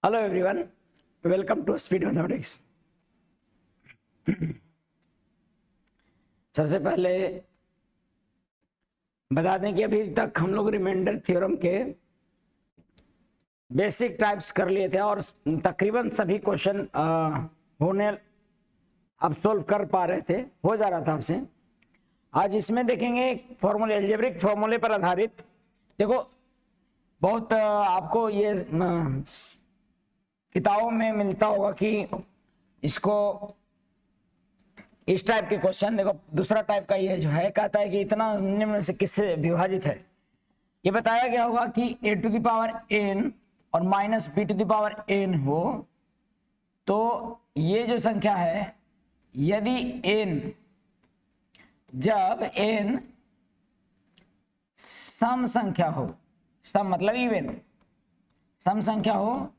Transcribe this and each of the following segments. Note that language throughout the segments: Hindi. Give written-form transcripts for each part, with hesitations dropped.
Hello everyone, welcome to speed mathematics. सबसे पहले बता दें कि अभी तक हम लोग रिमाइंडर थ्योरम के बेसिक टाइप्स कर लिए थे और तकरीबन सभी क्वेश्चन होने अब सोल्व कर पा रहे थे, हो जा रहा था आपसे। आज इसमें देखेंगे फॉर्मूले, एल्जेब्रिक फॉर्मूले पर आधारित। देखो बहुत आपको ये किताबों में मिलता होगा कि इसको इस टाइप के क्वेश्चन। देखो दूसरा टाइप का ये जो है, कहता है कि इतना निम्न से किससे विभाजित है। ये बताया गया होगा कि a to the power n और minus b to the power n हो तो ये जो संख्या है, यदि n, जब n सम संख्या हो, सम मतलब इवन, सम संख्या हो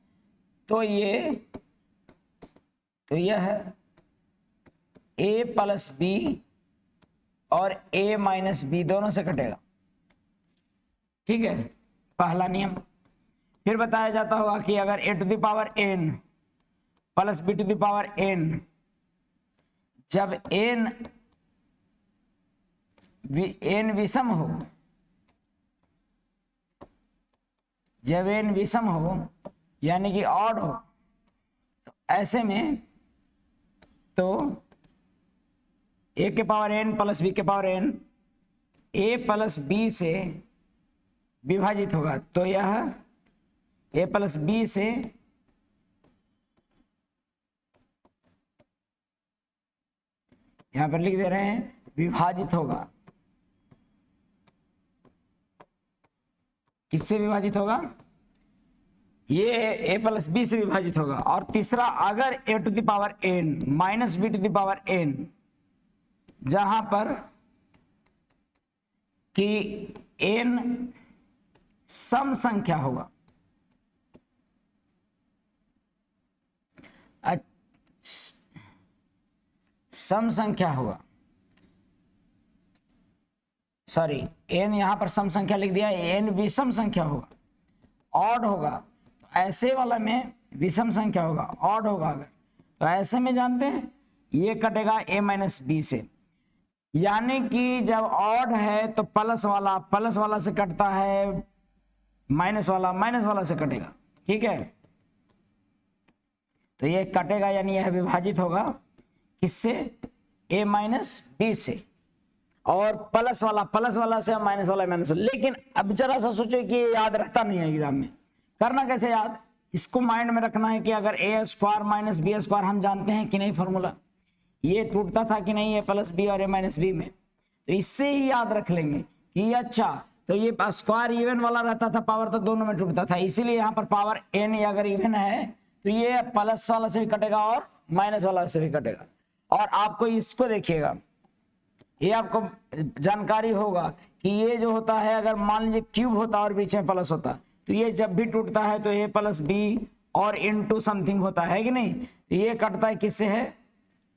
तो यह a प्लस बी और a माइनस बी दोनों से कटेगा। ठीक है, पहला नियम। फिर बताया जाता होगा कि अगर a to the power n plus b to the power n, जब n विषम हो, जब n विषम हो यानी कि ऑड हो, तो ऐसे में तो a के पावर n प्लस b के power n a plus b से विभाजित होगा। तो यह a प्लस b से यहां पर लिख दे रहे हैं विभाजित होगा। किससे विभाजित होगा? ये a प्लस बी से विभाजित होगा। और तीसरा, अगर a to the power n minus b to the power n, जहां पर कि n सम संख्या होगा, सम संख्या होगा, सॉरी n यहां पर सम संख्या लिख दिया, n विषम संख्या होगा, ऑड होगा। ऐसे वाला में विषम संख्या होगा, ऑड होगा अगर, तो ऐसे में जानते हैं ये कटेगा a माइनस बी से। यानी कि जब ऑड है तो प्लस वाला से कटता है, माइनस वाला से कटेगा। ठीक है, तो ये कटेगा यानी यह विभाजित होगा किससे? a माइनस बी से। और प्लस वाला से माइनस वाला। लेकिन अब जरा सा सोचो कि ये याद रहता नहीं है एग्जाम में। करना कैसे याद? इसको माइंड में रखना है कि अगर a square minus B square हम जानते हैं कि नहीं फॉर्मूला, ये टूटता था कि नहीं a प्लस बी और a माइनस बी में, तो इससे ही याद रख लेंगे कि अच्छा तो ये स्क्वायर इवन वाला रहता था, पावर तो दोनों में टूटता था, इसीलिए यहाँ पर पावर n अगर इवन है तो ये प्लस वाला से भी कटेगा और माइनस वाला से भी कटेगा। और आपको इसको देखिएगा, ये आपको जानकारी होगा कि ये जो होता है, अगर मान लीजिए क्यूब होता और बीच में प्लस होता, तो ये जब भी टूटता है तो a प्लस बी और इनटू समथिंग होता है कि नहीं। तो ये कटता है किससे? है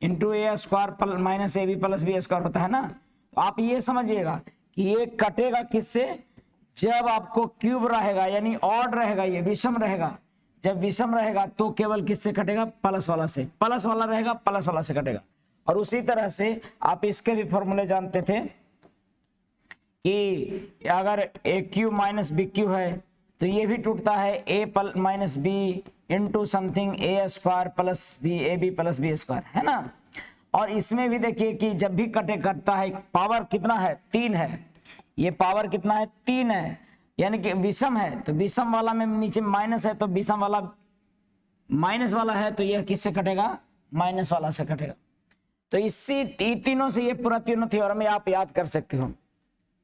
into a square minus ab plus B square होता है ना। तो आप ये समझिएगा कि ये कटेगा किससे? जब आपको क्यूब रहेगा यानी ऑड रहेगा, ये विषम रहेगा। जब विषम रहेगा तो केवल किससे कटेगा? प्लस वाला से। प्लस वाला रहेगा, प्लस वाला से कटेगा। और उसी तरह से आप इसके भी फॉर्मूले जानते थे कि अगर a cube minus B cube है तो ये भी टूटता है a minus B into something a square plus B A B plus B square, है ना। और इसमें भी देखिए कि जब भी कटता है, पावर कितना है? 3 है। ये पावर कितना है? 3 है। यानी कि विषम है तो विषम वाला में नीचे माइनस है, तो विषम वाला माइनस वाला है तो यह किससे कटेगा? माइनस वाला से कटेगा। तो इसी तीनों से ये पूरा तीनों थ्योरम आप याद कर सकते हो।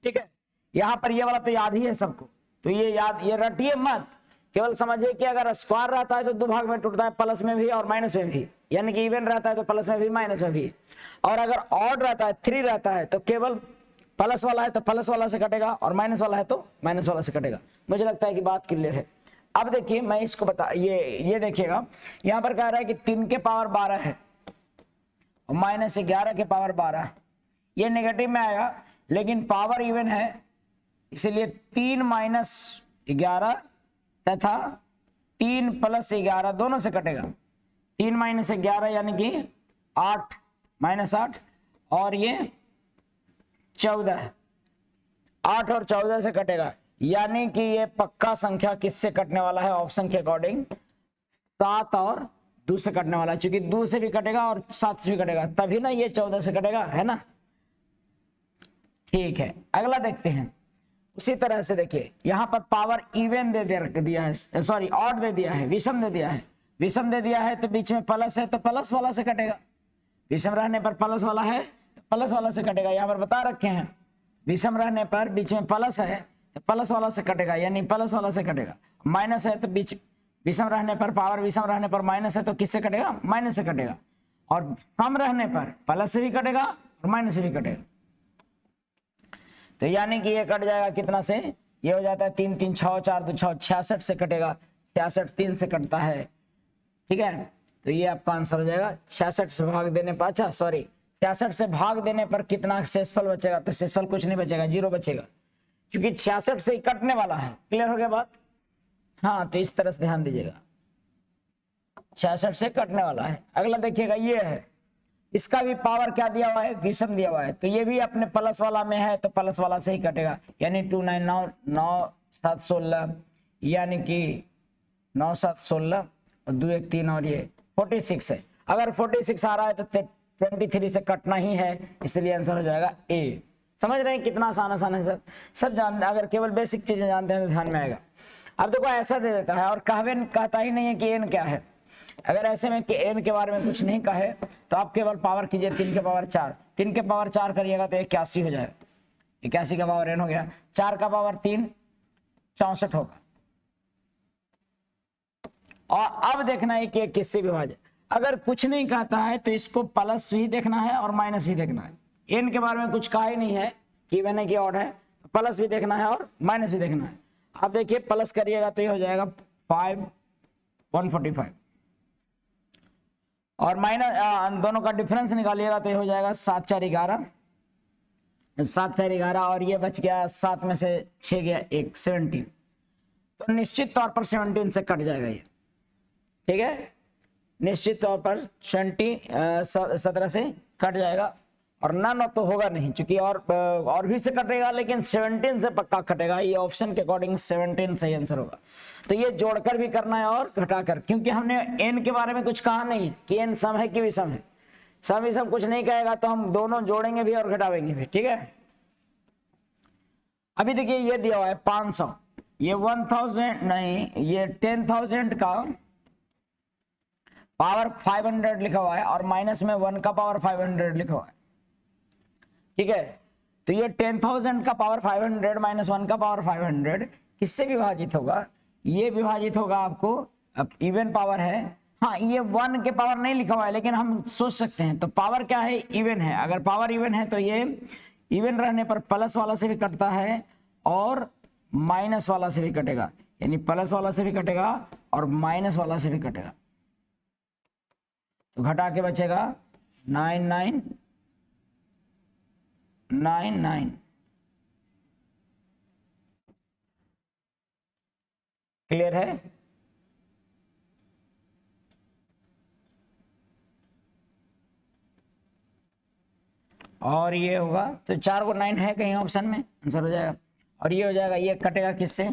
ठीक है, यहां पर ये वाला तो याद ही है सबको, तो ये याद, ये रटिए मत, केवल समझिए कि अगर स्क्वायर रहता है तो दो भाग में टूटता है, प्लस में भी और माइनस में भी। यानी कि इवन रहता है तो प्लस में भी माइनस में भी। और अगर ऑड रहता है, 3 रहता है, तो केवल प्लस वाला है तो प्लस वाला से कटेगा और माइनस वाला है तो माइनस वाला से कटेगा। मुझे लगता है कि बात क्लियर है। अब देखिए मैं इसको बता, ये देखिएगा, यहां पर कह रहा है कि 3 के पावर 12 है और माइनस 11 के पावर 12। ये नेगेटिव में आएगा लेकिन पावर इवन है, इसलिए 3 माइनस 11 तथा 3 + 11 दोनों से कटेगा, 3 - 11 यानी कि 8 -8, और ये 14, 8 और 14 से कटेगा, यानी कि ये पक्का संख्या किससे कटने वाला है? ऑप्शन के अकॉर्डिंग 7 और 2 से कटने वाला है, क्योंकि 2 से भी कटेगा और 7 से भी कटेगा, तभी ना ये 14 से कटेगा, है ना। ठीक है, अगला देखते हैं। उसी तरह से देखिए यहाँ पर पावर इवन दे दिया है, सॉरी ऑड दे दिया है, विषम दे दिया है। विषम दे दिया है तो बीच में प्लस है तो प्लस वाला से कटेगा, विषम रहने पर प्लस वाला है तो प्लस वाला से कटेगा। यहाँ पर बता रखे हैं विषम रहने पर बीच में प्लस है तो प्लस वाला से कटेगा, यानी प्लस वाला से कटेगा। माइनस है तो बीच विषम रहने पर, पावर विषम रहने पर माइनस है तो किससे कटेगा? माइनस से कटेगा। और सम रहने पर प्लस से भी कटेगा और माइनस से भी कटेगा। तो यानी कि ये कट जाएगा कितना से? ये हो जाता है 3 3 6 4 2 6, 66 से कटेगा। 66 3 से कटता है, ठीक है। तो ये आपका आंसर हो जाएगा 66 से भाग देने पर, अच्छा सॉरी 66 से भाग देने पर कितना शेषफल बचेगा? तो शेषफल कुछ नहीं बचेगा, 0 बचेगा, क्योंकि 66 से ही कटने वाला है। क्लियर हो गया बात? हाँ, तो इस तरह से ध्यान दीजिएगा, 66 से कटने वाला है। अगला देखिएगा, ये है, इसका भी पावर क्या दिया हुआ है? विषम दिया हुआ है, तो ये भी अपने प्लस वाला में है तो प्लस वाला से ही कटेगा, यानी 2 9 9 9 7 16, यानी कि 9 7 16 और 2 1 3 और ये 46 है। अगर 46 आ रहा है तो 23 से कटना ही है, इसलिए आंसर हो जाएगा ए। समझ रहे हैं कितना आसान है सब जान, अगर केवल बेसिक चीजें जानते हैं तो ध्यान में आएगा। अब देखो ऐसा दे देता है और कहता ही नहीं है कि एन क्या है। अगर ऐसे में कि एन के बारे में कुछ नहीं कहे तो आप केवल पावर कीजिए 3 के पावर 4, 3 के पावर 4 करिएगा तो 81 हो जाएगा, 81 का पावर एन हो गया। 4 का पावर 3 64 होगा। और अब देखना है कि किससे विभाजित। अगर कुछ नहीं कहता है तो इसको प्लस भी देखना है और माइनस भी देखना है। एन के बारे में कुछ कहा ही नहीं है कि इवन है कि ऑड है, प्लस भी देखना है और माइनस भी देखना है। अब देखिए प्लस करिएगा तो ये हो जाएगा 5 145, और माइनस दोनों का डिफरेंस निकालिएगा तो ये हो जाएगा 7 4 11, 7 4 11, और ये बच गया 7 में से 6 गया 1 17। तो निश्चित तौर पर 17 से कट जाएगा ये, ठीक है, निश्चित तौर पर 17 से कट जाएगा। और ना तो होगा नहीं, क्योंकि और भी से कटेगा, लेकिन 17 से पक्का कटेगा। ये ऑप्शन के अकॉर्डिंग 17 सही आंसर होगा। तो ये जोड़कर भी करना है और घटाकर, क्योंकि हमने एन के बारे में कुछ कहा नहीं कि एन सम है कि विषम है। सम विषम कुछ नहीं कहेगा तो हम दोनों जोड़ेंगे भी और घटावेंगे भी, ठीक है। अभी देखिए ये दिया हुआ है 500, ये 1000 नहीं, ये 10,000 का पावर 500 लिखा हुआ है और माइनस में 1 का पावर 500 लिखा हुआ है, ठीक है। तो ये 10,000 का पावर 500 माइनस 1 का पावर 500 किससे विभाजित होगा? ये विभाजित होगा आपको, अब इवन पावर है, हाँ ये 1 के पावर नहीं लिखा हुआ है, लेकिन हम सोच सकते हैं। तो पावर क्या है? इवन है। अगर पावर इवन है तो ये इवन रहने पर प्लस वाला से भी कटता है और माइनस वाला से भी कटेगा, यानी प्लस वाला से भी कटेगा और माइनस वाला से भी कटेगा। तो घटा के बचेगा 9 9 9 9। क्लियर है? और ये होगा तो 4 को 9 है कहीं ऑप्शन में, आंसर हो जाएगा। और ये हो जाएगा, ये कटेगा किससे?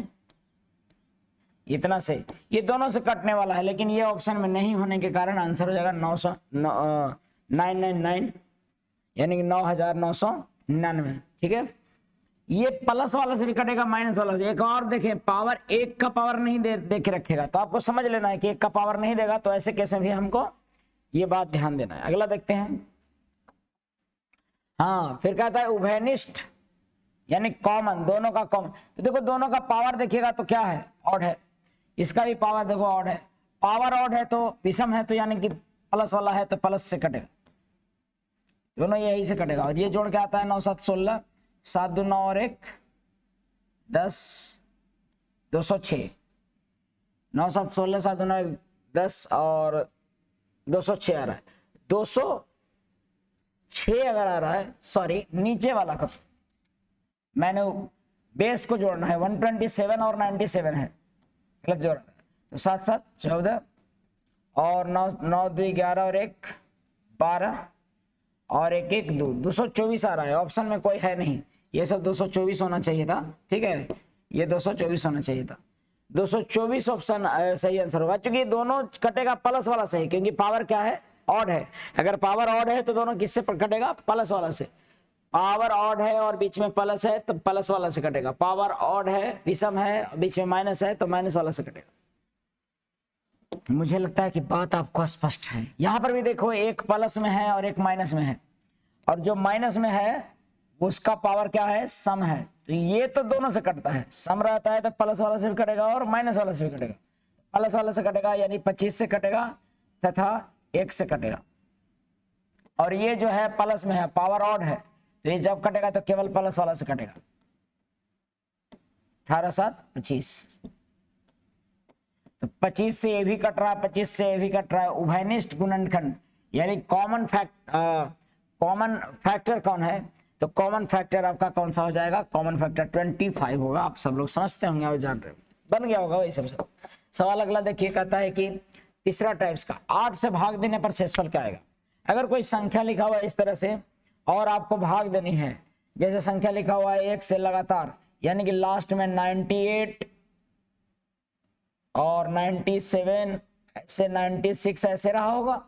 इतना से। ये दोनों से कटने वाला है, लेकिन ये ऑप्शन में नहीं होने के कारण आंसर हो जाएगा 999, यानी कि 9999, ठीक है। ये प्लस वाला से भी कटेगा, माइनस वाला से। एक और देखें, पावर 1 का पावर नहीं दे के रखेगा, तो आपको समझ लेना है कि 1 का पावर नहीं देगा, तो ऐसे केस में भी हमको ये बात ध्यान देना है। अगला देखते हैं। हाँ, फिर कहता है उभयनिष्ठ, यानी कॉमन, दोनों का कॉमन। तो देखो दोनों का पावर देखिएगा तो क्या है? ऑड है। इसका भी पावर देखो ऑड है। पावर ऑड है तो विषम है, तो यानी कि प्लस वाला है तो प्लस से कटेगा, दोनों यही से कटेगा। और ये जोड़ के आता है 9 7 16, 7 2 9 और 1 10, 206, 9 7 16, 7 2 9 10 और 206 आ रहा है। 206 अगर आ रहा है, सॉरी नीचे वाला का मैंने बेस को जोड़ना है, 127 और 97 है, गलत जोड़ रहा है। तो 7 7 14 और 9 9 2 11 और 1 12 और 1 1 2 224 आ रहा है। ऑप्शन में कोई है नहीं, ये सब 224 होना चाहिए था। ठीक है, ये 224 होना चाहिए था। 224 ऑप्शन सही आंसर होगा, क्योंकि दोनों कटेगा प्लस वाला से, क्योंकि पावर क्या है, ऑड है। अगर पावर ऑड है तो दोनों किससे कटेगा, प्लस वाला से। पावर ऑड है और बीच में प्लस है तो प्लस वाला से कटेगा। पावर ऑड है, विषम है, बीच में माइनस है तो माइनस वाला से कटेगा। मुझे लगता है कि बात आपको स्पष्ट है। यहां पर भी देखो, एक प्लस में है और एक माइनस में है, और जो माइनस में है उसका पावर क्या है, सम है। तो ये तो दोनों से कटता है, सम रहता है तो प्लस वाला से भी कटेगा और माइनस वाला से भी कटेगा। प्लस वाला से कटेगा यानी 25 से कटेगा तथा 1 से कटेगा। और ये जो है प्लस में है, पावर ऑड है, तो ये जब कटेगा तो केवल प्लस वाला से कटेगा। 18 7 25, तो 25 से ये भी कट रहा है, 25 से ये भी कट रहा है। उभयनिष्ठ गुणनखंड यानी कॉमन फैक्टर कौन है, तो कॉमन फैक्टर आपका कौन सा हो जाएगा, कॉमन फैक्टर 25 होगा। आप सब लोग समझते होंगे और जान रहे हो, बन गया होगा वही सब। सवाल अगला देखिए, कहता है कि तीसरा टाइप्स का 8 से भाग देने पर शेषफल क्या आएगा। अगर कोई संख्या लिखा हुआ है इस तरह से और आपको भाग देनी है, जैसे संख्या लिखा हुआ है 1 से लगातार, यानी कि लास्ट में 98 और 97 से 96 ऐसे रहा होगा,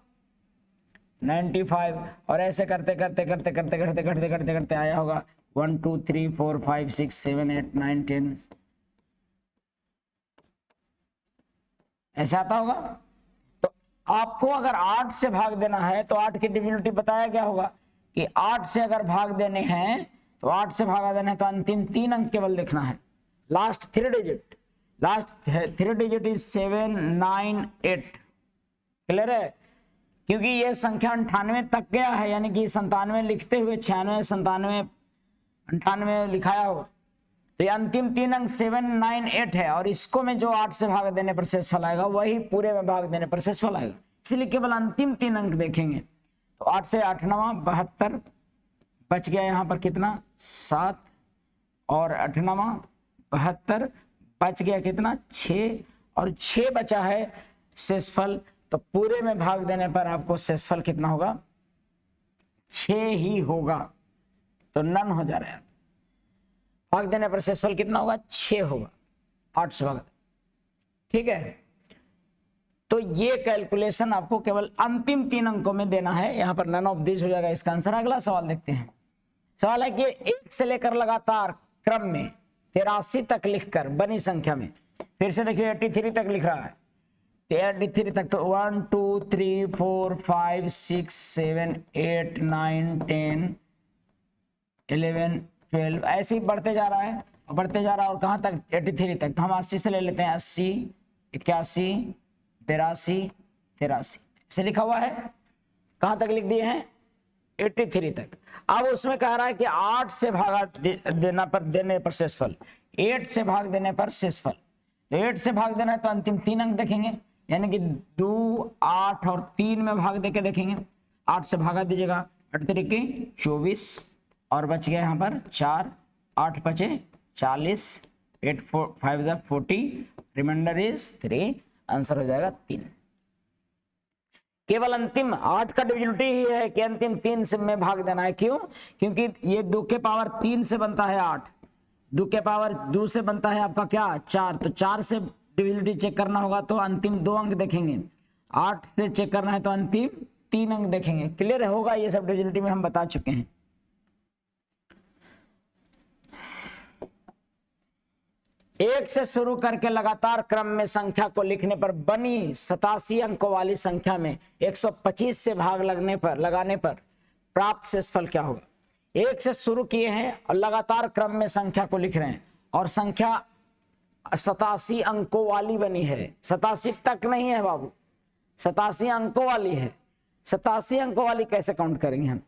95 और ऐसे करते करते करते करते करते करते करते करते आया होगा 1 2 3 4 5 6 7 8 9 10, ऐसे आता होगा। तो आपको अगर 8 से भाग देना है तो 8 की डिविजिबिलिटी बताया गया होगा कि 8 से अगर भाग देने हैं तो 8 से भागा देना है तो अंतिम 3 अंक केवल देखना है, last 3 digit. Last 3 digit is 7 9 8। Clear है, क्योंकि ये संख्या 98 तक गया है, यानी कि 97 लिखते हुए 96 97 98 लिखाया होगा, तो ये अंतिम 3 अंक 7 9 8 है। और इसको में जो 8 से भाग देने पर शेषफल आएगा वही पूरे में भाग देने पर शेषफल आएगा, इसलिए केवल अंतिम 3 अंक देखेंगे। तो 8 से 8 9 72, बच गया यहाँ पर कितना 7, और 8 9 72, बच गया कितना 6, और 6 बचा है शेषफल। तो पूरे में भाग देने पर आपको शेषफल कितना होगा, 6 ही होगा, तो नन हो जा रहा है। भाग देने पर शेषफल कितना होगा, 6 होगा, 8 से भाग। ठीक है, तो ये कैलकुलेशन आपको केवल अंतिम 3 अंकों में देना है, यहां पर नन ऑफ दिस हो जाएगा इसका आंसर। अगला सवाल देखते हैं। सवाल है कि 1 से लेकर लगातार क्रम में 83 तक लिखकर बनी संख्या में, फिर से देखिए 83 तक लिख रहा है, 83 तक, तो 1 2 3 4 5 6 7 8 9 10 11 12 ऐसे ही बढ़ते जा रहा है और बढ़ते जा रहा है। और कहाँ तक, 83 तक। तो हम 80 से ले लेते हैं, 80 81 82 83 से लिखा हुआ है। कहाँ तक लिख दिए हैं, 83 तक। अब उसमें कह रहा है कि 8 से भागा देने पर शेषफल, 8 से भाग देने पर शेषफल। तो 8 से भाग देना है तो अंतिम 3 अंक देखेंगे, यानी कि 2 8 और 3 में भाग देके देखेंगे। 8 से भागा दीजिएगा, 8 तरीके 24 और बच गया यहाँ पर 4, 8 बचे 40, 8 5 40, रिमाइंडर इज 3, आंसर हो जाएगा 3। केवल अंतिम 8 का डिविजिबिलिटी ही है कि अंतिम 3 से में भाग देना है। क्यों, क्योंकि ये 2 के पावर 3 से बनता है 8, 2 के पावर 2 से बनता है आपका क्या 4, तो 4 से डिविजिबिलिटी चेक करना होगा तो अंतिम 2 अंक देखेंगे। 8 से चेक करना है तो अंतिम 3 अंक देखेंगे। क्लियर होगा, ये सब डिविजिबिलिटी में हम बता चुके हैं। एक से शुरू करके लगातार क्रम में संख्या को लिखने पर बनी 87 अंकों वाली संख्या में 125 से भाग लगाने पर प्राप्त शेषफल क्या होगा। एक से शुरू किए हैं और लगातार क्रम में संख्या को लिख रहे हैं और संख्या 87 अंकों वाली बनी है। 87 तक नहीं है बाबू, 87 अंकों वाली है। 87 अंकों वाली कैसे काउंट करेंगे हम,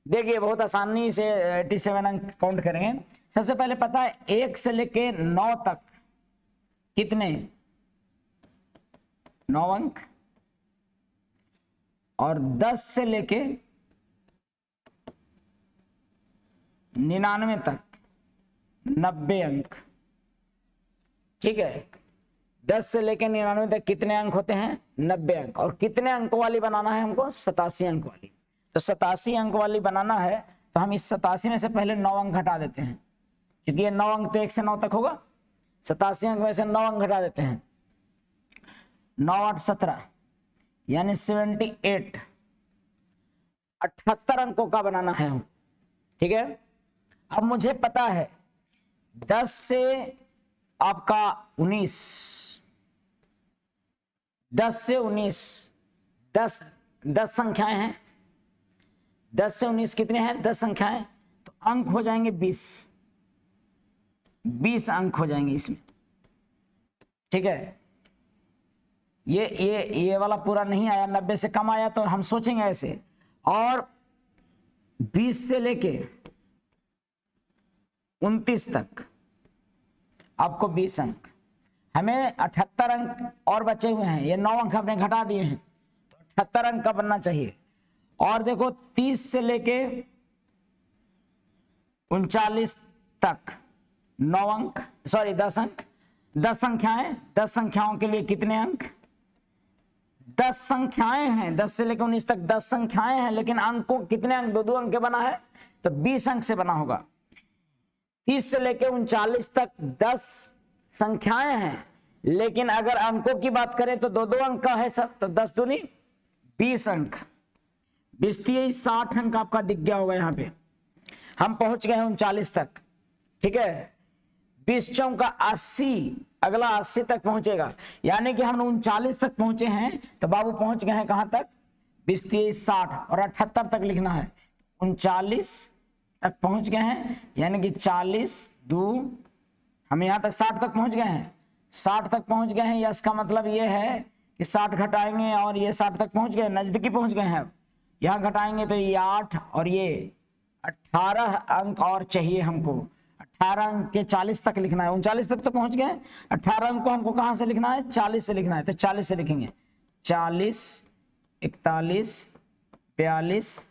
देखिए बहुत आसानी से 87 अंक काउंट करेंगे। सबसे पहले पता है 1 से लेके 9 तक कितने, 9 अंक, और 10 से लेके 99 तक 90 अंक। ठीक है, 10 से लेकर 99 तक कितने अंक होते हैं? 90 अंक। और कितने अंकों वाली बनाना है हमको? 87 अंक वाली। तो 87 अंक वाली बनाना है तो हम इस 87 में से पहले 9 अंक घटा देते हैं, क्योंकि ये 9 अंक तो 1 से 9 तक होगा। 87 अंक में से 9 अंक घटा देते हैं, 9 8 17 यानी 78। 78 अंकों का बनाना है हम, ठीक है। अब मुझे पता है 10 से आपका 19, 10 से 19, 10 संख्याएं हैं। 10 से 19 कितने हैं? 10 संख्याएं। तो अंक हो जाएंगे 20 अंक हो जाएंगे इसमें, ठीक है। ये वाला पूरा नहीं आया, 90 से कम आया तो हम सोचेंगे ऐसे। और 20 से लेके 29 तक आपको 20 अंक, हमें 78 अंक और बचे हुए हैं, ये 9 अंक हमने घटा दिए हैं, तो 78 अंक का बनना चाहिए। और देखो 30 से लेके 39 तक 9 अंक, सॉरी 10 अंक, 10 संख्याएं, 10 संख्याओं के लिए कितने अंक? 10 संख्याएं हैं, 10 से लेकर 19 तक 10 संख्याएं हैं, लेकिन अंकों कितने अंक? 2 अंक के बना है, तो 20 अंक से बना होगा। 30 से लेकर 39 तक 10 संख्याएं हैं, लेकिन अगर अंकों की बात करें तो 2 अंक का है सब, तो 10 दूनी 20 अंक। 60 अंक आपका दिख गया होगा यहाँ पे। हम पहुंच गए हैं 39 तक, ठीक है। 20 चौका 80, अगला 80 तक पहुंचेगा, यानी कि हम 39 तक पहुंचे हैं, तो बाबू पहुंच गए हैं कहां तक? 20 60 और 78 तक लिखना है। 39 तक पहुंच गए हैं, यानी कि 40 2, हम यहां तक 60 तक पहुंच गए हैं। 60 तक पहुंच गए हैं, या इसका मतलब ये है कि 60 घटाएंगे और ये 60 तक पहुंच गए, नजदीकी पहुंच गए हैं। यहां घटाएंगे तो ये 8 और ये 18 अंक और चाहिए हमको। 18 अंक के 40 तक लिखना है। 39 तक तो पहुंच गए, 18 अंक को हमको कहां से लिखना है? 40 से लिखना है, तो 40 से लिखेंगे। 40 41 42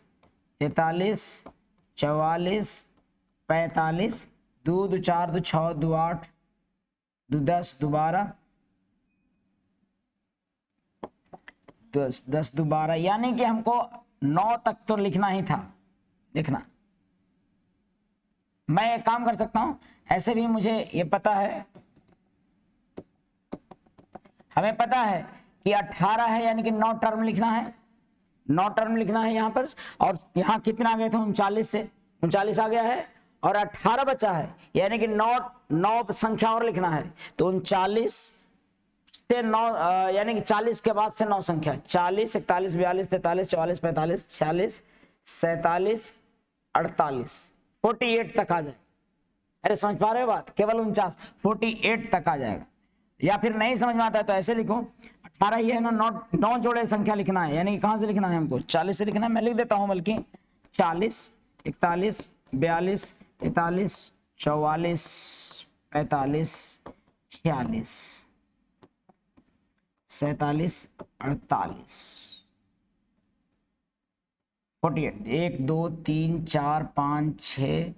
43 44 45, 2 2 4 2 6 2 8 2 10 2 12 10 10 2 12, यानी कि हमको 9 तक तो लिखना ही था। देखना, मैं एक काम कर सकता हूं, ऐसे भी मुझे ये पता है, हमें पता है कि 18 है, यानी कि 9 टर्म लिखना है, 9 टर्म लिखना है यहां पर। और यहां कितना आ गए थे? 39 से 39 आ गया है, और 18 बचा है, यानी कि 9 संख्या और लिखना है। तो 39 से 9, यानी कि 40 के बाद से 9 संख्या, 40 41 42 43 44 45 46 47 48 48 तक आ जाए। अरे समझ पा रहे हो बात? केवल 49 48 तक आ जाएगा। या फिर नहीं समझ में आता है तो ऐसे लिखो, 18 ये है ना, 9 जोड़े संख्या लिखना है, यानी कहां से लिखना है हमको? 40 से लिखना है। मैं लिख देता हूं, बल्कि 40 41 42 43 44 45 46 47 48 48 1 2 3 4 5 6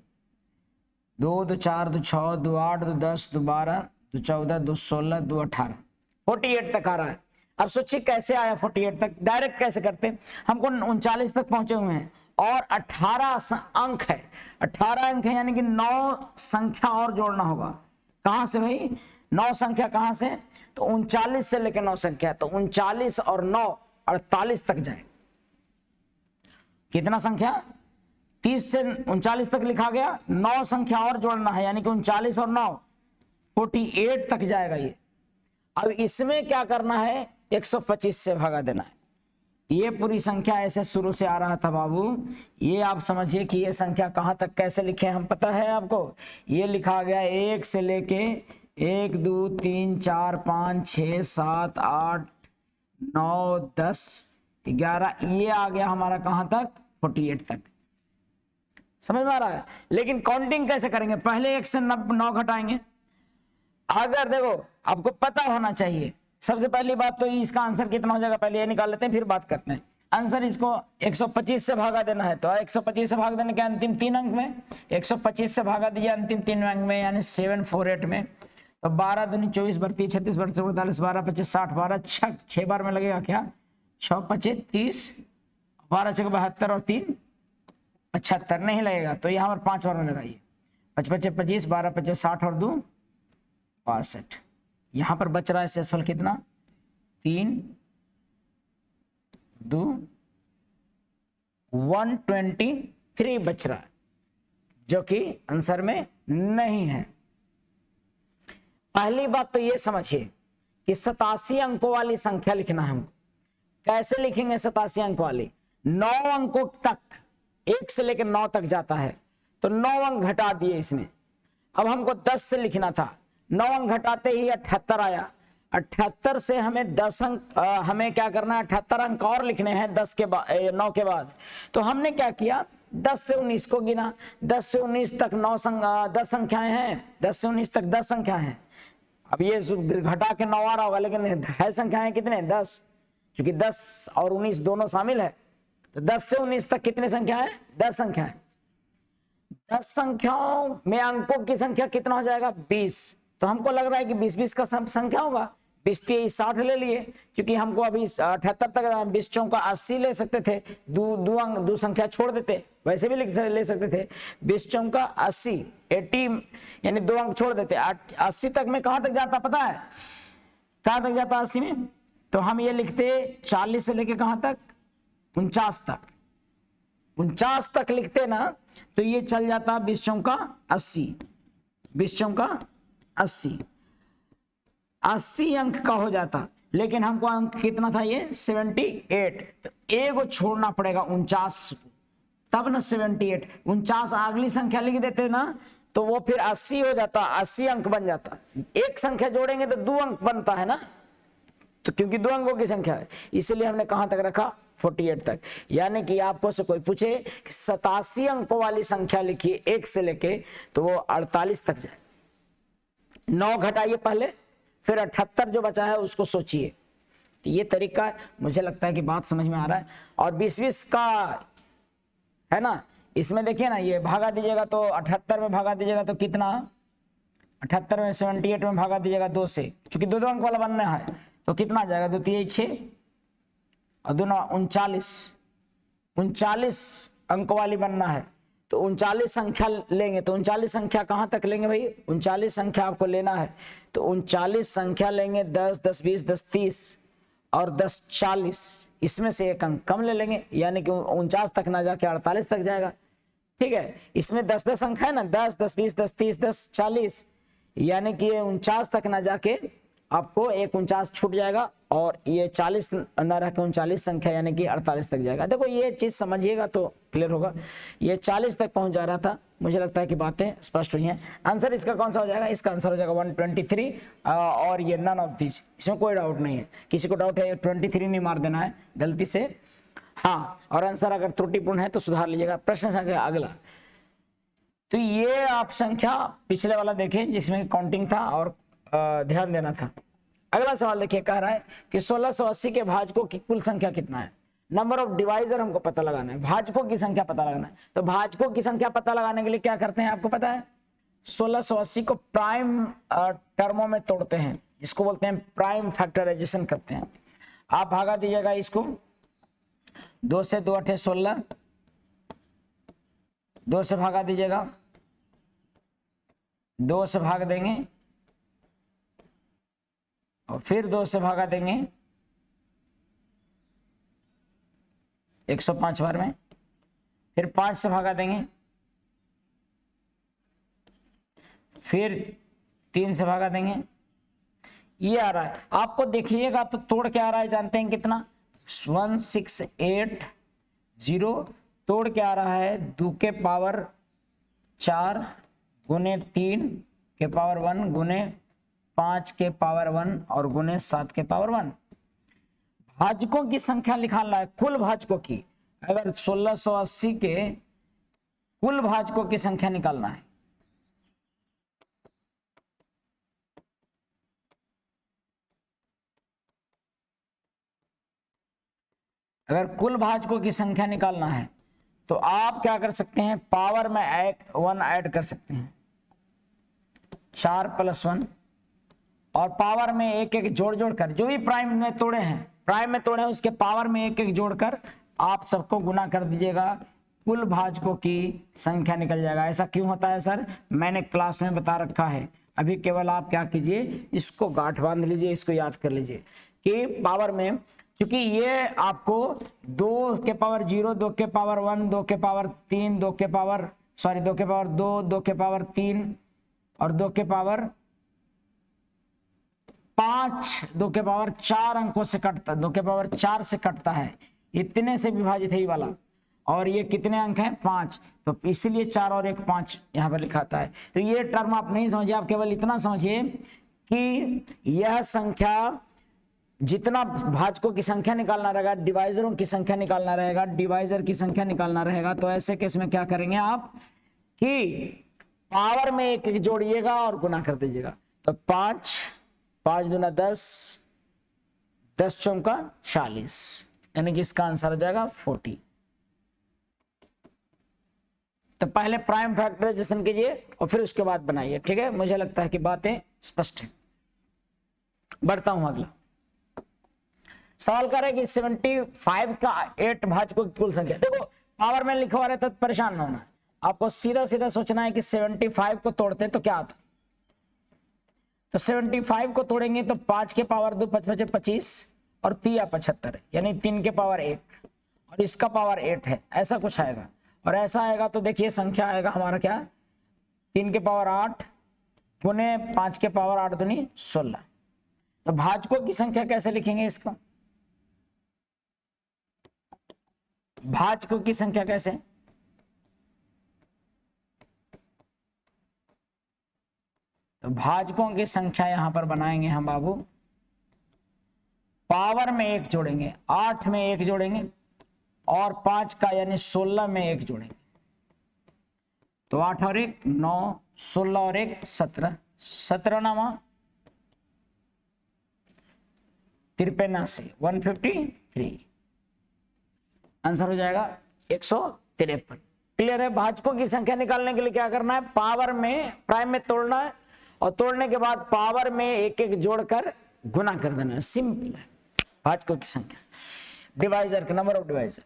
2 2 4 2 6 2 8 2 10 2 12 2 14 2 16 2 18 48 तक आ रहा है। अब सोचिए कैसे आया 48 तक? डायरेक्ट कैसे करते? हमको 39 तक पहुंचे हुए हैं और 18 अंक है, 18 अंक है, यानी कि 9 संख्या और जोड़ना होगा। कहां से भाई? 9 संख्या कहां से? तो 39 से लेकर 9 संख्या, तो 39 और 9 48 तक जाए। कितना संख्या? 30 से 39 तक लिखा गया, 9 संख्या और जोड़ना है, यानी कि 39 और 9 48 तक जाएगा ये। अब इसमें क्या करना है? 125 से भगा देना है। ये पूरी संख्या ऐसे शुरू से आ रहा था बाबू, ये आप समझिए कि ये संख्या कहां तक कैसे लिखे हम पता है आपको? ये लिखा गया 1 से लेके 1 2 3 4 5 6 7 8 9 10 11, ये आ गया हमारा कहां तक? 48 तक। समझ में आ रहा है? लेकिन काउंटिंग कैसे करेंगे? पहले 1 से 9 घटाएंगे। अगर देखो, आपको पता होना चाहिए, सबसे पहली बात तो इसका आंसर कितना हो जाएगा पहले ये निकाल लेते हैं, फिर बात करते हैं। आंसर इसको 125 से भागा देना है, तो 125 से भाग देने के अंतिम 3 अंक में 125 से भागा दिया अंतिम 3 अंक में, यानी 748 में। तो 12 दूनी 24 32 36 32 45 12 25 60 12 6 बार में लगेगा क्या 6 25 30 12 6 72 और 3 75 नहीं लगेगा, तो यहाँ पर 5 बार में लगाइए 5 25 25 12 25 60 और 2 62। यहाँ पर बच रहा है शेषफल कितना 3 2 123 बच रहा है, जो कि आंसर में नहीं है। पहली बात तो ये समझिए कि 87 अंकों वाली संख्या लिखना है हमको। कैसे लिखेंगे 87 अंक वाली? 9 अंकों तक, 1 से लेकर 9 तक जाता है, तो 9 अंक घटा दिए इसमें। अब हमको 10 से लिखना था, 9 अंक घटाते ही 78 आया। 78 से हमें 10 अंक हमें क्या करना है 78 अंक और लिखने हैं 10 के बाद 9 के बाद। तो हमने क्या किया 10 से 19 को गिना, 10 से 19 तक 10 संख्याएं हैं, 10 से 19 तक 10 संख्याएं हैं। अब ये घटा के 9 आ रहा होगा, लेकिन है संख्याएं कितने 10, क्योंकि 10 और 19 दोनों शामिल है। तो 10 से 19 तक कितने संख्या है 10 संख्या है। 10 संख्याओं में अंकों की संख्या कितना हो जाएगा 20। तो हमको लग रहा है कि 20 का संख्या होगा, 20 23 60 ले लिए, क्योंकि हमको अभी 78 तक 20 चौका 80 ले सकते थे, दो संख्या छोड़ देते, वैसे भी ले सकते थे। 20 चौका 80 यानी 2 अंक छोड़ देते। 80 तक में कहां तक जाता पता है, कहां तक जाता 80 में? तो हम ये लिखते 40 से लेके कहां तक 49 तक, 49 तक लिखते ना, तो ये चल जाता 20 चौका 80, 20 चौका 80 अंक का हो जाता। लेकिन हमको अंक कितना था ये 78, तो एक छोड़ना पड़ेगा 49, तब ना 78। 49 अगली संख्या लिख देते ना, तो वो फिर 80 हो जाता, 80 अंक बन जाता। एक संख्या जोड़ेंगे तो 2 अंक बनता है ना, तो क्योंकि 2 अंकों की संख्या है, इसलिए हमने कहां तक रखा 48 तक। यानी कि आपको से कोई पूछे कि 87 अंकों वाली संख्या लिखिए 1 से लेके, तो वो 48 तक जाए। 9 घटाइए पहले, फिर 78 जो बचा है उसको सोचिए। तो ये तरीका है, मुझे लगता है कि बात समझ में आ रहा है। और 20 का है ना, इसमें देखिए ना, ये भागा दीजिएगा तो 78 में भागा दीजिएगा तो कितना, 78 में 78 में भागा दीजिएगा 2 से, चूंकि 2 अंक वाला बनना है, तो कितना आ जाएगा 2 3 6 और 2 39 अंक वाली बनना है। तो 39 संख्या लेंगे, तो 39 संख्या कहां तक लेंगे भाई, 39 संख्या आपको लेना है। तो 39 संख्या लेंगे 10 10 20 10 30 और 10 40, इसमें से एक अंक कम ले लेंगे, यानी कि 49 तक ना जाके 48 तक जाएगा। ठीक है, इसमें 10 10 अंक है ना, 10 10 20 10 30 10 40, यानी कि 49 तक ना जाके आपको एक 49 छूट जाएगा, और ये 40 न रह के 39 संख्या यानी कि 48 तक जाएगा। देखो ये चीज समझिएगा तो क्लियर होगा। ये 40 तक पहुंच जा रहा था, मुझे लगता है कि बातें स्पष्ट हुई हैं। आंसर इसका कौन सा हो जाएगा, इसका आंसर हो जाएगा 123, और ये नन ऑफ दिस, इसमें कोई डाउट नहीं है। किसी को डाउट है 23 नहीं मार देना है गलती से, हाँ, और आंसर अगर त्रुटिपूर्ण है तो सुधार लीजिएगा। प्रश्न संख्या अगला, तो ये आप संख्या पिछले वाला देखें जिसमें काउंटिंग था और ध्यान देना था। अगला सवाल देखिए, कह रहा है कि 1680 के भाजकों की कुल संख्या कितना है। नंबर ऑफ डिवाइजर हमको पता लगाना है, भाजकों की संख्या पता लगाना है। तो भाजकों की संख्या पता लगाने के लिए क्या करते हैं आपको पता है, 1680 को प्राइम टर्मों में तोड़ते हैं, जिसको बोलते हैं प्राइम फैक्टराइजेशन करते हैं। आप भागा दीजिएगा इसको, 2 से 2 8 16, 2 से भागा दीजिएगा, 2 से भाग देंगे और फिर 2 से भागा देंगे 105 बार में, फिर 5 से भागा देंगे, फिर 3 से भागा देंगे। ये आ रहा है, आपको देखिएगा तो तोड़ के आ रहा है, जानते हैं कितना 1680, तोड़ के आ रहा है 2 के पावर 4 गुने 3 के पावर 1 गुने 5 के पावर 1 और गुने 7 के पावर 1। भाजकों की संख्या निकालना है, कुल भाजकों की। अगर 1680 के कुल भाजकों की संख्या निकालना है, अगर कुल भाजकों की संख्या निकालना है तो आप क्या कर सकते हैं, पावर में 1 ऐड कर सकते हैं, 4 + 1 और पावर में एक एक जोड़ जोड़ कर, जो भी प्राइम में तोड़े हैं उसके पावर में एक एक जोड़कर आप सबको गुना कर दीजिएगा, कुल भाजकों की संख्या निकल जाएगा। ऐसा क्यों होता है सर? मैंने क्लास में बता रखा है। अभी केवल आप क्या कीजिए, इसको गांठ बांध लीजिए, इसको याद कर लीजिए कि पावर में, क्योंकि ये आपको 2 के पावर 0, 2 के पावर 1, 2 के पावर 3, 2 के पावर 2, 2 के पावर 3 और 2 के पावर 5, 2 के पावर 4 अंकों से कटता, 2 के पावर 4 से कटता है, इतने से विभाजित है ये वाला। और ये कितने अंक हैं? 5, तो इसीलिए 4 और 1 5 यहाँ पर लिखाता है। तो ये टर्म आप नहीं समझिए, आप केवल इतना समझिए कि यह संख्या, जितना भाजकों की संख्या निकालना रहेगा, डिवाइजरों की संख्या निकालना रहेगा, डिवाइजर की संख्या निकालना रहेगा, तो ऐसे केस में क्या करेंगे आप कि पावर में एक एक जोड़िएगा और गुना कर दीजिएगा। तो 5 5 दूना 10, 10 चौका 40, यानी कि इसका आंसर हो जाएगा 40। तो पहले प्राइम फैक्टराइजेशन कीजिए और फिर उसके बाद बनाइए, ठीक है? मुझे लगता है कि बातें स्पष्ट है। बढ़ता हूं अगला सवाल कर रहा है कि 75 का 8 भाजकों की कुल संख्या। देखो पावर में लिखा हुआ रहता तो परेशान ना होना, आपको सीधा सीधा सोचना है कि 75 को तोड़ते तो क्या आता। तो 75 को तोड़ेंगे तो 5 के पावर 2 5 5 25 और 3 75, यानी 3 के पावर 1 और इसका पावर 8 है, ऐसा कुछ आएगा। और ऐसा आएगा तो देखिए संख्या आएगा हमारा क्या, 3 के पावर 8 गुने 5 के पावर 8 दूनी 16। तो भाजकों की संख्या कैसे लिखेंगे इसको? भाजकों की संख्या कैसे? तो भाजकों की संख्या यहां पर बनाएंगे हम बाबू, पावर में 1 जोड़ेंगे, 8 में 1 जोड़ेंगे और 5 का यानी 16 में 1 जोड़ेंगे। तो 8 और 1 9, 16 और 1 17, 17 नामा 53 से 153, आंसर हो जाएगा 153। क्लियर है? भाजकों की संख्या निकालने के लिए क्या करना है, पावर में प्राइम में तोड़ना है और तोड़ने के बाद पावर में एक एक जोड़कर गुना कर देना है, सिंपल है। भाजकों की संख्या, डिवाइजर का नंबर ऑफ डिवाइजर।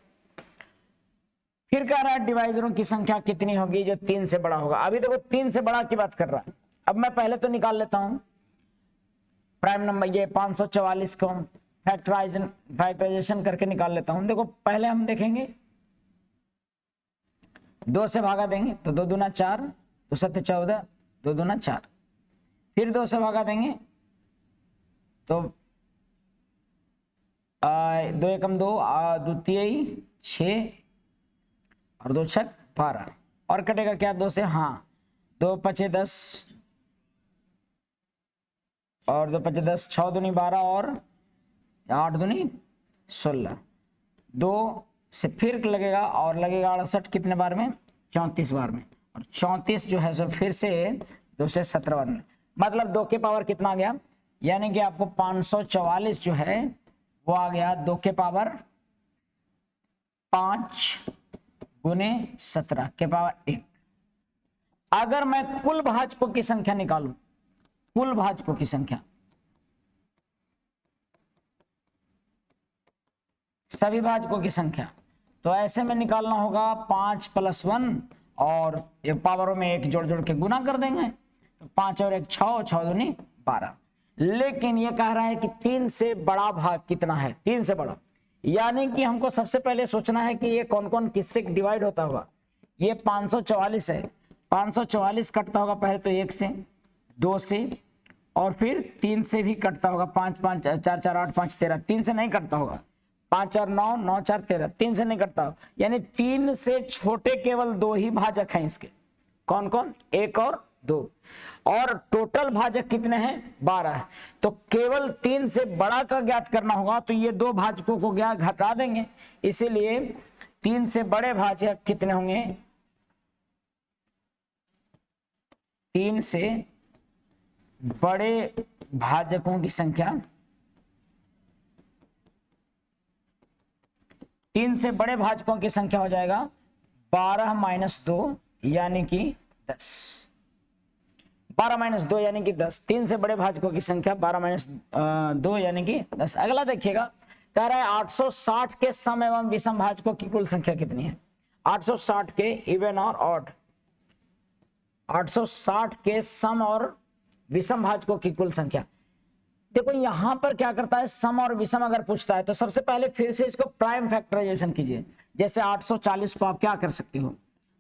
फिर कह रहा है डिवाइजरों की संख्या कितनी होगी जो 3 से बड़ा होगा। अभी देखो 3 से बड़ा की बात कर रहा है। अब मैं पहले तो निकाल लेता हूं प्राइम नंबर, ये 544 को फैक्टराइजेशन करके निकाल लेता हूं। देखो पहले हम देखेंगे 2 से भागा देंगे तो 2 दूना 4, 2 7 14, 2 दूना 4। फिर 2 से भागा देंगे तो 2 एकम 2, द्वितीय 6 और 2 छक 12 और कटेगा क्या 2 से, हाँ 2 5 10 और 2 5 10, 6 दूनी 12 और 8 दूनी 16। 2 से फिर लगेगा और लगेगा 68 कितने बार में, 34 बार में। और 34 जो है सो फिर से 2 से 17 बार में, मतलब 2 के पावर कितना आ गया, यानी कि आपको 544 जो है वो आ गया 2 के पावर 5 गुने 17 के पावर 1। अगर मैं कुल भाजकों की संख्या निकालूं, कुल भाजकों की संख्या, सभी भाजकों की संख्या, तो ऐसे में निकालना होगा 5 + 1 और ये पावरों में 1 जोड़ जोड़ के गुना कर देंगे। तो 5 और 1 6, 6 दूनी 12। लेकिन ये कह रहा है कि 3 से बड़ा भाग कितना है, 3 से बड़ा, यानी कि हमको सबसे पहले सोचना है कि ये कौन कौन किससे डिवाइड होता होगा। ये 544 है, 544 कटता होगा पहले तो 1 से, 2 से और फिर 3 से भी कटता होगा। 5 5 4 4 8 5 13, 3 से नहीं कटता होगा। 5 और 9 9 4 13, 3 से नहीं कटता, यानी 3 से छोटे केवल 2 ही भाजक हैं इसके। कौन कौन, 1 और 2। और टोटल भाजक कितने हैं, 12 है। तो केवल 3 से बड़ा का ज्ञात करना होगा, तो ये 2 भाजकों को ज्ञात घटा देंगे। इसीलिए 3 से बड़े भाजक कितने होंगे, 3 से बड़े भाजकों की संख्या, 3 से बड़े भाजकों की संख्या हो जाएगा 12 - 2 यानी कि 10। 12 माइनस 2 यानी कि 10। 3 से बड़े भाजकों की संख्या 12 माइनस 2 यानी कि 10। अगला देखिएगा, कह रहा है 860 के सम एवं विषम भाजकों की कुल संख्या कितनी है। 860 के इवन और ऑड, 860 के सम और विषम भाजकों की कुल संख्या। देखो यहां पर क्या करता है, सम और विषम अगर पूछता है तो सबसे पहले फिर से इसको प्राइम फैक्टराइजेशन कीजिए। जैसे 840 को आप क्या कर सकते हो,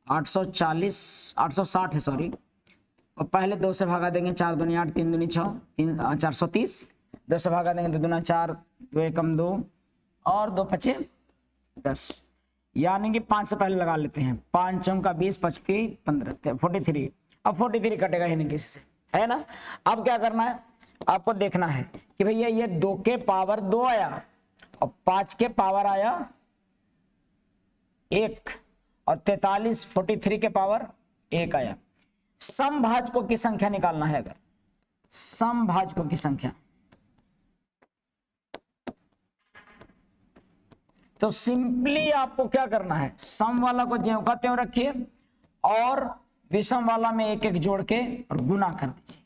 860 है सॉरी, और पहले 2 से भागा देंगे, 4 दूनी 8, 3 दूनी 6, 430, 2 से भागा देंगे 2 दूना 4, 2 एकम 2 और 2 पचे 10, यानी कि 5 से पहले लगा लेते हैं। 5 चौका 20, 25 15 43। अब 43 कटेगा ही नहीं किसी से, है ना। अब क्या करना है, आपको देखना है कि भैया ये 2 के पावर 2 आया और 5 के पावर आया 1 और 43 के पावर 1 आया। समभाजकों की संख्या निकालना है। अगर समभाजकों की संख्या तो सिंपली आपको क्या करना है, सम वाला को ज्यों का त्यों रखिए और विषम वाला में 1 1 जोड़ के और गुना कर दीजिए,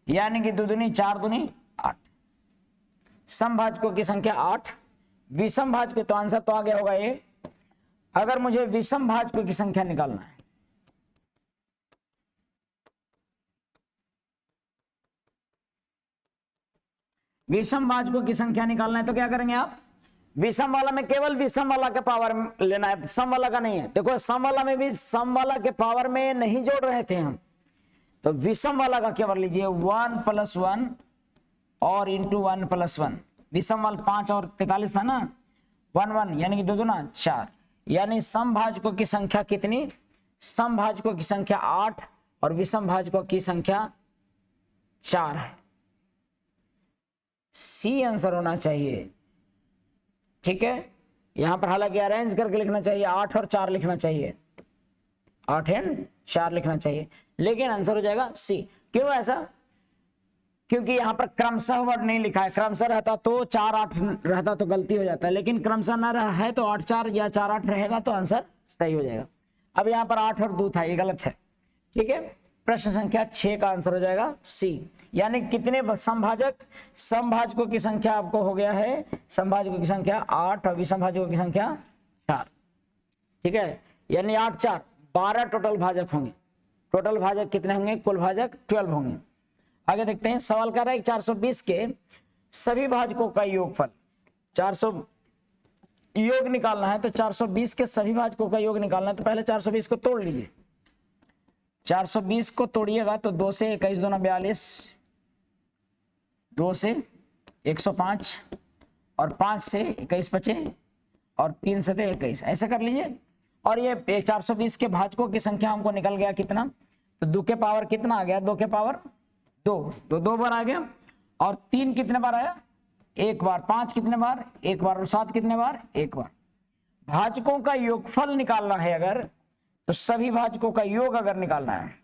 यानी कि 2 दूनी 4 दूनी 8। समभाजकों की संख्या 8, विषम भाजकों तो आंसर तो आ गया होगा ये। अगर मुझे विषम भाजकों की संख्या निकालना है, विषम भाजकों की संख्या निकालना है तो क्या करेंगे आप, विषम वाला में केवल विषम वाला के पावर लेना है, सम वाला का नहीं है। देखो सम वाला में भी सम वाला के पावर में नहीं जोड़ रहे थे हम, तो विषम वाला का केवल लीजिए 1 + 1 और इंटू 1 + 1। विषम वाला 5 और 43 था ना, 1 1 यानी कि 2 दूना 4, यानी समभाजकों की संख्या कितनी, समभाजकों की संख्या 8 और विषम भाजकों की संख्या 4 है। सी आंसर होना चाहिए, ठीक है। यहां पर हालांकि अरेंज करके लिखना चाहिए, 8 और 4 लिखना चाहिए, 8 और 4 लिखना चाहिए, लेकिन आंसर हो जाएगा सी। क्यों ऐसा, क्योंकि यहां पर क्रमशः वर्ड नहीं लिखा है। क्रमशः रहता तो 4 8 रहता तो गलती हो जाता है, लेकिन क्रमशः ना रहा है तो 8 4 या 4 8 रहेगा तो आंसर सही हो जाएगा। अब यहां पर 8 और 2 था, ये गलत है, ठीक है। प्रश्न संख्या 6 का आंसर हो जाएगा सी। यानी कितने समभाजक, समभाजकों की संख्या आपको हो गया है, समभाजकों की संख्या 8 और विषमभाजकों की संख्या 4, ठीक है। यानी 8 4 12 टोटल भाजक होंगे। टोटल भाजक कितने होंगे, कुल भाजक 12 होंगे। आगे देखते हैं, सवाल कर रहा है 420 के सभी भाजकों का योगफल। 400 योग निकालना है तो 420 के सभी भाजकों का योग निकालना है तो पहले 420 को तोड़ लीजिए। 420 को तोड़िएगा तो 2 से 21 दूना 42, 2 से 105 और 5 से 21 बचे और 3 से 21, ऐसे कर लीजिए। और ये 420 के भाजकों की संख्या हमको निकल गया कितना, तो 2 के पावर कितना आ गया, 2 के पावर 2, तो 2 बार आ गया। और 3 कितने बार आया, 1 बार। 5 कितने बार, 1 बार। और 7 कितने बार, 1 बार। भाजकों का योगफल निकालना है अगर, तो सभी भाजकों का योग अगर निकालना है,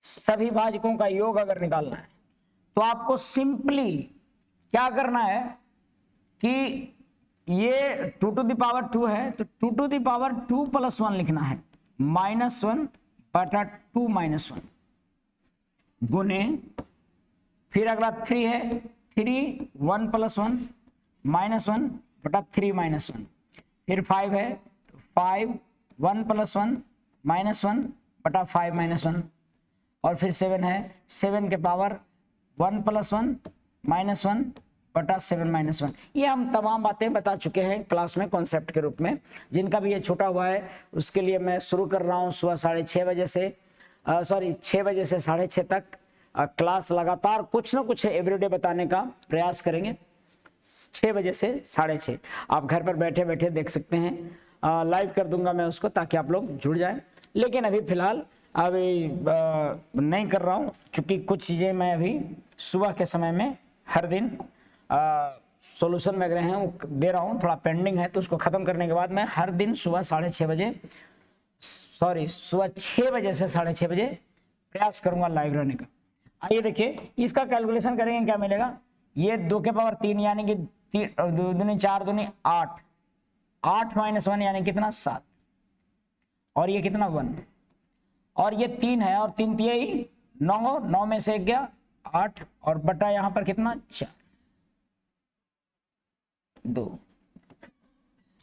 सभी भाजकों का योग अगर निकालना है तो आपको सिंपली क्या करना है कि ये 2 टू द पावर 2 है तो 2 टू द पावर 2 + 1 लिखना है, -1 बटा 2 - 1 गुने, फिर अगला 3 है, 3 1 + 1 -1 बटा 3 - 1, फिर 5 है तो 5 1 + 1 -1 बटा 5 - 1, और फिर 7 है, 7 के पावर 1 + 1 -1 बटा 7 - 1। ये हम तमाम बातें बता चुके हैं क्लास में कॉन्सेप्ट के रूप में। जिनका भी ये छूटा हुआ है उसके लिए मैं शुरू कर रहा हूँ सुबह 6:30 बजे से 6 बजे से 6:30 तक क्लास लगातार कुछ ना कुछ एवरीडे बताने का प्रयास करेंगे। 6 बजे से 6:30 आप घर पर बैठे बैठे देख सकते हैं, लाइव कर दूंगा मैं उसको ताकि आप लोग जुड़ जाएं। लेकिन अभी फिलहाल अभी नहीं कर रहा हूँ, क्योंकि कुछ चीज़ें मैं अभी सुबह के समय में हर दिन सॉल्यूशन वगैरह हैं वो दे रहा हूँ, थोड़ा पेंडिंग है तो उसको ख़त्म करने के बाद मैं हर दिन सुबह 6:30 बजे सुबह 6 बजे से 6:30 बजे प्रयास करूँगा लाइव रहने का। आइए देखिए, इसका कैलकुलेशन करेंगे क्या मिलेगा। ये 2 के पावर 3 यानी कि 2 दूनी 4 दूनी 8, 8 माइनस 1 यानी कितना 7, और ये कितना 1, और ये 3 है और 3 3 9, 9 में से 1 गया 8 और बटा यहां पर कितना 4 2,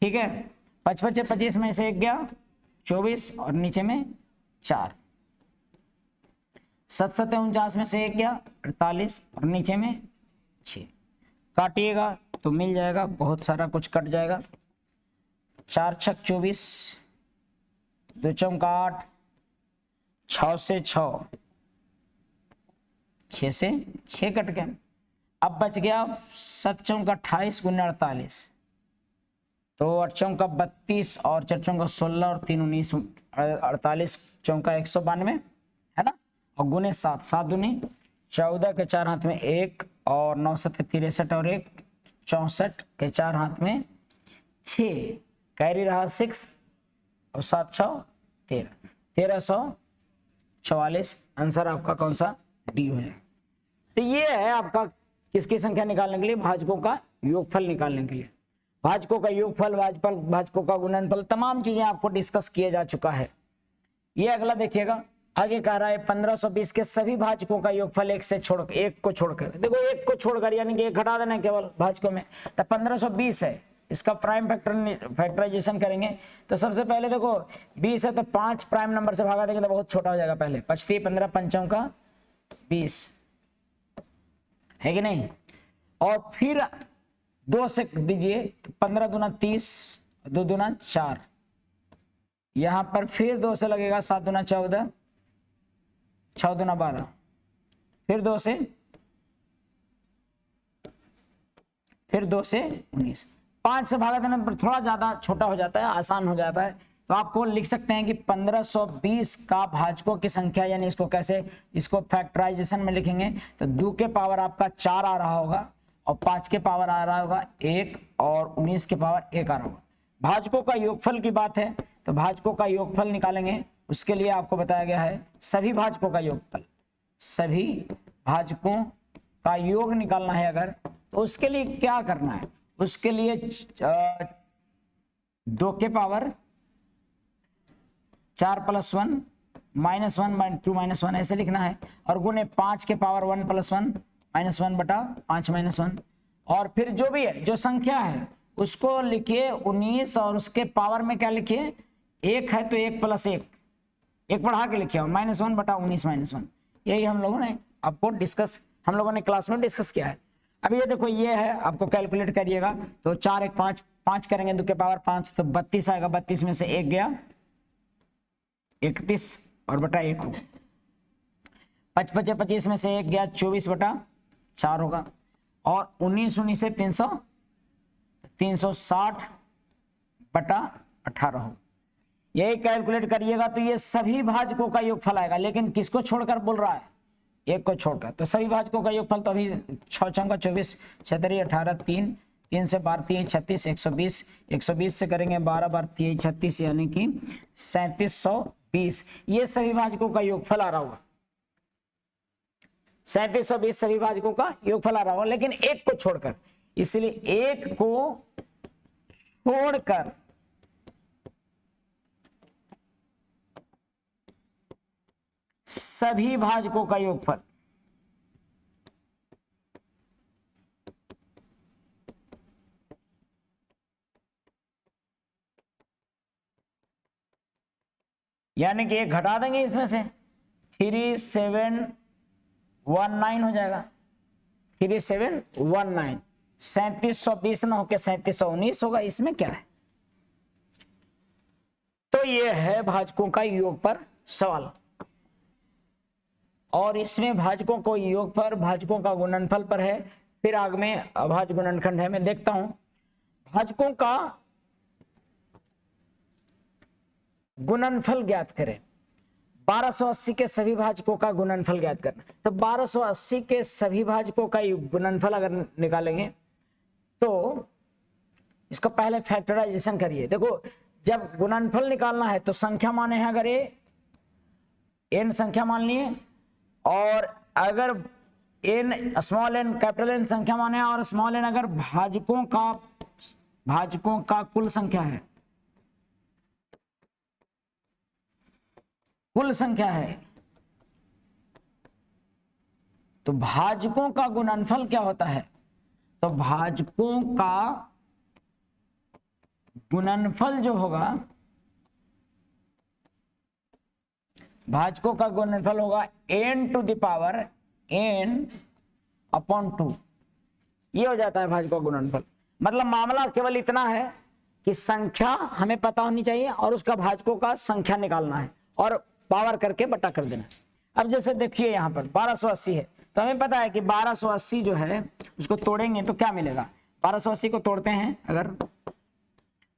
ठीक है। 55 25 में से 1 गया 24 और नीचे में 4, 7 7 49 में से 1 गया 48 और नीचे में 6, काटिएगा तो मिल जाएगा, बहुत सारा कुछ कट जाएगा। 4 छक 24, 2 चौका 8, 6 से 6, 6 से 6 कट गया। अब बच गया 7 चौका 28 गुना 48, तो 8 चौका 32 और 4 चौका 16 और 3 19, 48 चौका 192 है ना, और गुने 7, 7 दूनी 14 के 4 हाथ में 1 और 9 7 63 और 1 64 के 4 हाथ में 6, कैरी रहा 6 और 7 6 13, 1344। आंसर आपका कौन सा, डी है। तो ये है आपका किसकी संख्या निकालने के लिए, भाजकों का योगफल निकालने के लिए। भाजकों का योगफल, भाजकों का गुणनफल, तमाम चीजें आपको डिस्कस किया जा चुका है। ये अगला देखिएगा, आगे कह रहा है 1520 के सभी भाजकों का योगफल एक को छोड़कर, देखो एक को छोड़कर यानी कि एक घटा देना केवल भाजकों में, तो 1520 है। इसका प्राइम फैक्टराइजेशन करेंगे तो सबसे पहले देखो 20 है तो 5 प्राइम नंबर से भागा देंगे तो बहुत छोटा हो जाएगा। पहले 25 15 पंचों का 20 है कि नहीं, और फिर 2 से दीजिए तो 15 दूना 30, 2 दूना 4, यहां पर फिर 2 से लगेगा 7 दूना 14, 6 दूना 12, फिर 2 से 19, 5 से भागा देने पर थोड़ा ज्यादा छोटा हो जाता है, आसान हो जाता है। तो आपको लिख सकते हैं कि 1520 का भाजकों की संख्या, यानी इसको कैसे, इसको फैक्टराइजेशन में लिखेंगे तो 2 के पावर आपका 4 आ रहा होगा और 5 के पावर आ रहा होगा 1 और 19 के पावर 1 आ रहा होगा। भाजकों का योगफल की बात है तो भाजकों का योगफल निकालेंगे, उसके लिए आपको बताया गया है सभी भाजकों का योगफल, सभी भाजकों का योग निकालना है अगर, तो उसके लिए क्या करना है, उसके लिए 2 के पावर 4 + 1 -1 2 -1 ऐसे लिखना है, और गुने 5 के पावर 1 + 1 -1 बटा 5 -1, और फिर जो भी है जो संख्या है उसको लिखिए 19 और उसके पावर में क्या लिखिए, 1 है तो 1 + 1, 1 बढ़ा के लिखिए -1 बटा 19 -1। यही हम लोगों ने आपको हम लोगों ने क्लास में डिस्कस किया है। अब ये देखो ये है, आपको कैलकुलेट करिएगा तो 4 1 5 5 करेंगे 2 के पावर 5 तो 32 आएगा, 32 में से 1 गया 31 और बटा 1 होगा, 55 25 में से 1 गया 24 बटा 4 होगा, और 19 से 360 बटा 18 होगा। यही कैलकुलेट करिएगा तो ये सभी भाजकों का योगफल आएगा, लेकिन किसको छोड़कर बोल रहा है, 1 को छोड़कर। तो सभी भाजकों का योगफल तो अभी 6 चौका 24 36 18 3 3 से 12 3 36 120, 120 से करेंगे 12 बार 3 36 यानी कि 3720। ये सभी भाजकों का योगफल आ रहा होगा, 3720 सभी भाजकों का योगफल आ रहा होगा, लेकिन 1 को छोड़कर, इसलिए 1 को छोड़कर सभी भाजकों का योगफल, यानी कि 1 घटा देंगे इसमें से 3719 हो जाएगा, 3719, 3720 ना होकर 3719 होगा। इसमें क्या है, तो ये है भाजकों का योग पर सवाल, और इसमें भाजकों को योग पर, भाजकों का गुणनफल पर है। फिर आगे में अभाज्य गुणनखंड है, मैं देखता हूं भाजकों का गुणनफल ज्ञात करें। 1280 के सभी भाजकों का गुणनफल ज्ञात करना, तो 1280 के सभी भाजकों का गुणनफल अगर निकालेंगे तो इसका पहले फैक्टराइजेशन करिए। देखो जब गुणनफल निकालना है तो संख्या माने हैं, अगर ये n संख्या मान लिए, और अगर n small n capital N संख्या माने, और स्मॉल एन अगर भाजकों का कुल संख्या है, कुल संख्या है, तो भाजकों का गुणनफल क्या होता है? तो भाजकों का गुणनफल जो होगा, भाजकों का गुणनफल होगा n to the power n upon 2। ये हो जाता है भाजकों का गुणनफल। मतलब मामला केवल इतना है कि संख्या हमें पता होनी चाहिए और उसका भाजकों का संख्या निकालना है और पावर करके बटा कर देना है। अब जैसे देखिए यहाँ पर 1280 है, तो हमें पता है कि 1280 जो है उसको तोड़ेंगे तो क्या मिलेगा। 1280 को तोड़ते हैं, अगर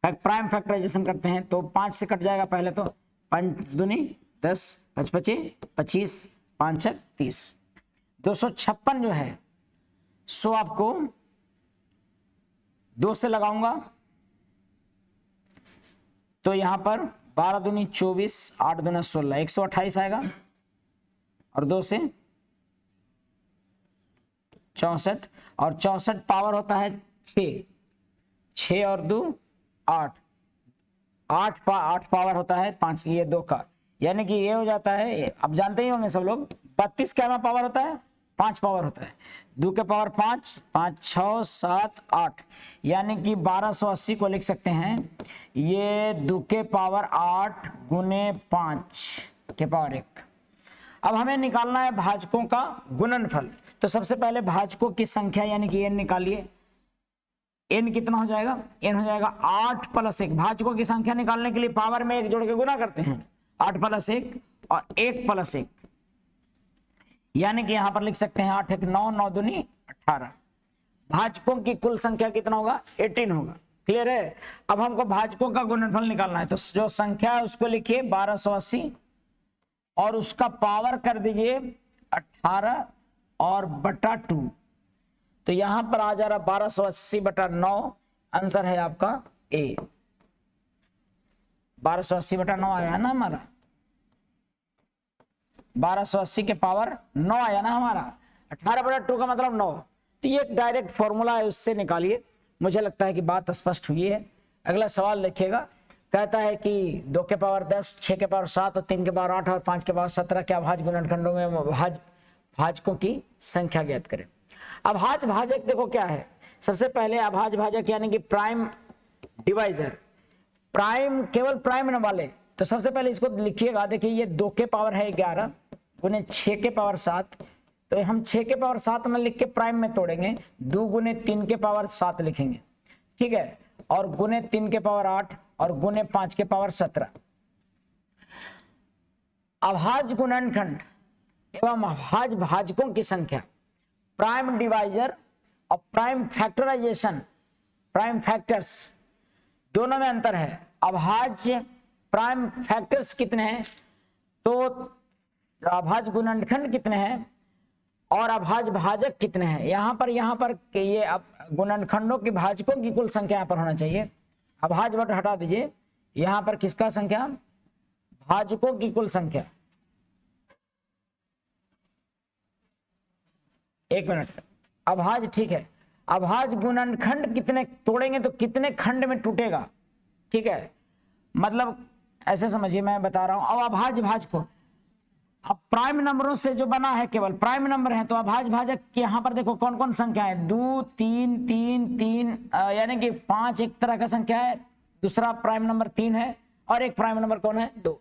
प्राइम फैक्टराइजेशन करते हैं तो 5 से कट जाएगा पहले, तो 5 दूनी 10, 5 पचे 25, 5 छक 30, 256 जो है सो आपको 2 से लगाऊंगा तो यहां पर 12 दूनी 24, 8 दूना 16, 128 आएगा, और 2 से 64, और 64 पावर होता है 6 और 2 8 पावर होता है 5, ये 2 का, यानी कि ये हो जाता है, अब जानते ही होंगे सब लोग, 32 क्या पावर होता है, 5 पावर होता है, 2 के पावर 5, 5 6 7 8, यानी कि 1280 को लिख सकते हैं ये 2 के पावर 8 गुने 5 के पावर 1। अब हमें निकालना है भाजकों का गुणनफल, तो सबसे पहले भाजकों की संख्या यानी कि n निकालिए। n कितना हो जाएगा, n हो जाएगा 8 + 1। भाजकों की संख्या निकालने के लिए पावर में 1 जोड़ के गुना करते हैं, 8 + 1 और 1 + 1, यानी कि यहां पर लिख सकते हैं 8 1 9, 9 दूनी 18। भाजकों की कुल संख्या कितना होगा, 18 होगा। क्लियर है। अब हमको भाजकों का गुणनफल निकालना है, तो जो संख्या है उसको लिखिए 1280 और उसका पावर कर दीजिए 18 और बटा 2, तो यहां पर आ जा रहा 1280/9, आंसर है आपका ए। 1280/9 आया ना हमारा, 1280 के पावर 9 आया ना हमारा, 18/2 का मतलब 9। तो ये एक डायरेक्ट फॉर्मूला है, उससे निकालिए। मुझे लगता है कि बात स्पष्ट हुई है। अगला सवाल देखिएगा, कहता है कि 2 के पावर 10, 6 के पावर 7 और 3 के पावर 8 और 5 के पावर 17 के अभाज्य गुणनखंडों में भाजकों की संख्या ज्ञात करें। अभाज्य भाजक देखो क्या है, सबसे पहले अभाज्य भाजक यानी कि प्राइम डिवाइजर, प्राइम केवल प्राइम न वाले, तो सबसे पहले इसको लिखिएगा। देखिए ये 2 के पावर है 11 गुने 6 के पावर 7, तो हम 6 के पावर 7 न लिख के प्राइम में तोड़ेंगे, 2 गुने 3 के पावर 7 लिखेंगे, ठीक है, और गुने 3 के पावर 8 और गुने 5 के पावर 17। अभाज्य गुणनखंड एवं अभाज्य भाजकों की संख्या, प्राइम डिवाइजर और प्राइम फैक्टराइजेशन, प्राइम फैक्टर्स दोनों में अंतर है। अभाज्य प्राइम फैक्टर्स कितने हैं, तो अभाज्य गुणनखंड कितने हैं और अभाज्य भाजक कितने हैं। यहां पर ये गुणनखंडों की भाजकों की कुल संख्या यहां पर होना चाहिए। अभाज्य वट हटा दीजिए, यहां पर किसका संख्या, भाजकों की कुल संख्या। एक मिनट, अभाज्य ठीक है, अभाज्य गुणनखंड कितने तोड़ेंगे तो कितने खंड में टूटेगा, ठीक है, मतलब ऐसे समझिए, मैं बता रहा हूं। अब अभाज्य भाजकों, अब प्राइम नंबरों से जो बना है, केवल प्राइम नंबर है, तो अभाज्य भाजक यहां पर देखो कौन कौन संख्या है, 2 3 3 3, यानी कि 5 एक तरह का संख्या है, दूसरा प्राइम नंबर 3 है और एक प्राइम नंबर कौन है, 2।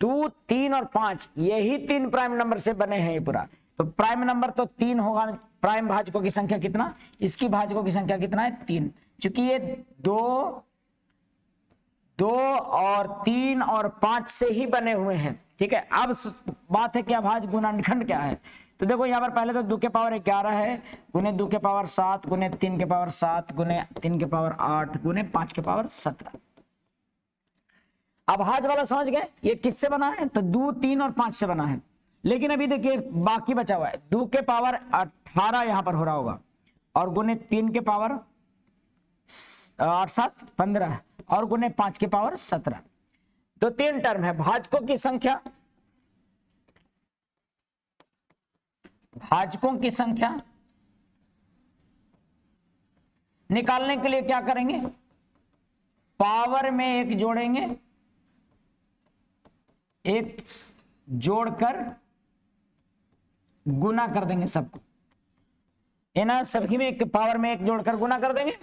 2 3 और 5 यही 3 प्राइम नंबर से बने हैं ये पूरा, तो प्राइम नंबर तो 3 होगा। प्राइम भाजकों की संख्या कितना, इसकी भाजकों की संख्या कितना है, 3, क्योंकि ये 2 और 3 और 5 से ही बने हुए हैं, ठीक है। अब बात है कि अभाज्य गुणनखंड क्या है, तो देखो यहाँ पर पहले तो 2 के पावर 11 है गुने 2 के पावर 7 गुने 3 के पावर 7 गुने 3 के पावर 8 गुने 5 के पावर 17। अभाज्य वाला समझ गए, ये किससे बना है, तो 2 3 और 5 से बना है। लेकिन अभी देखिए बाकी बचा हुआ है, 2 के पावर 18 यहां पर हो रहा होगा और गुने 3 के पावर 8 7 15 और गुने 5 के पावर 17, तो 3 टर्म है। भाजकों की संख्या भाजकों की संख्या निकालने के लिए क्या करेंगे, पावर में एक जोड़ेंगे, एक जोड़कर गुना कर देंगे सबको, इन्हें सभी में एक पावर में एक जोड़कर गुना कर देंगे।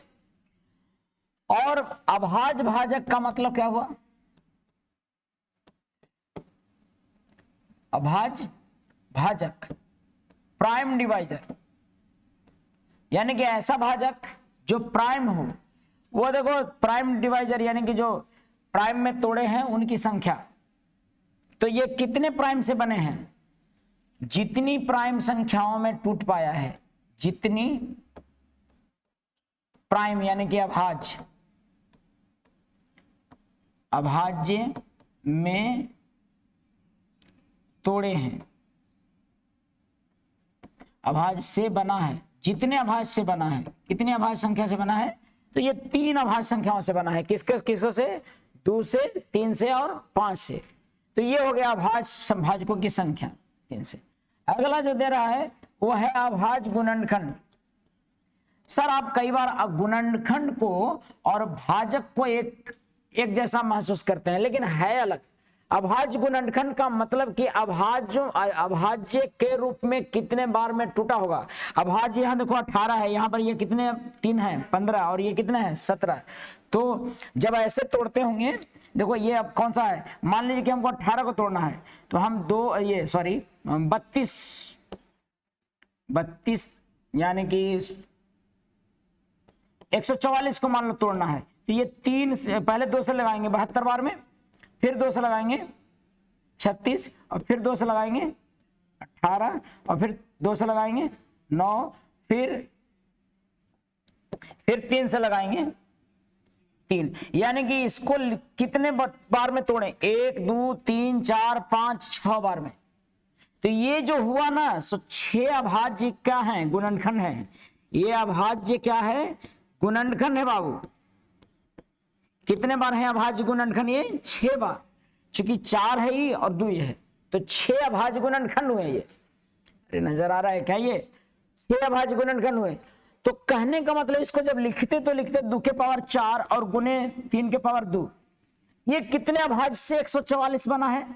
और अभाज्य भाजक का मतलब क्या हुआ, अभाज्य भाजक प्राइम डिवाइजर, यानी कि ऐसा भाजक जो प्राइम हो, वो देखो प्राइम डिवाइजर यानी कि जो प्राइम में तोड़े हैं उनकी संख्या। तो ये कितने प्राइम से बने हैं, जितनी प्राइम संख्याओं में टूट पाया है, जितनी प्राइम यानी कि अभाज्य, अभाज्य में तोड़े हैं, अभाज्य से बना है, जितने अभाज्य से बना है, कितनी अभाज्य संख्या से बना है, तो ये 3 अभाज्य संख्याओं से बना है। किसको किसको से, 2 से, 3 से और 5 से। तो ये हो गया अभाज्य भाजकों की संख्या 3 से। अगला जो दे रहा है वो है अभाज्य गुणनखंड। सर आप कई बार गुणनखंड को और भाजक को एक जैसा महसूस करते हैं, लेकिन है अलग। अभाज्य गुणनखंड का मतलब कि अभाज्य के रूप में कितने बार में टूटा होगा। अभाज्य यहाँ देखो 18 है, यहाँ पर ये कितने 3 है 15 और ये कितने हैं 17। तो जब ऐसे तोड़ते होंगे, देखो ये अब कौन सा है, मान लीजिए कि हमको 18 को तोड़ना है, तो हम 32 यानी कि 144 को मान लो तोड़ना है, तो ये 3 से पहले 2 से लगाएंगे 72 बार में, फिर 2 से लगाएंगे 36 और फिर 2 से लगाएंगे 18 और फिर 2 से लगाएंगे 9, फिर 3 से लगाएंगे 3, यानी कि इसको कितने बार में तोड़े, 1 2 3 4 5 6 बार में। तो ये जो हुआ ना, सो 6 अभाज्य क्या है, गुणनखंड है। ये अभाज्य क्या है, गुणनखंड है बाबू। कितने बार है अभाज्य गुणनखंड, ये 6 बार, क्योंकि 4 है ये और 2 ये है, तो 6 अभाज्य गुणनखंड हुए ये। अरे नजर आ रहा है क्या, ये 6 अभाज्य गुणनखंड हुए। तो कहने का मतलब इसको जब लिखते तो लिखते 2 के पावर 4 और गुने 3 के पावर 2। ये कितने अभाज्य से 144 बना है,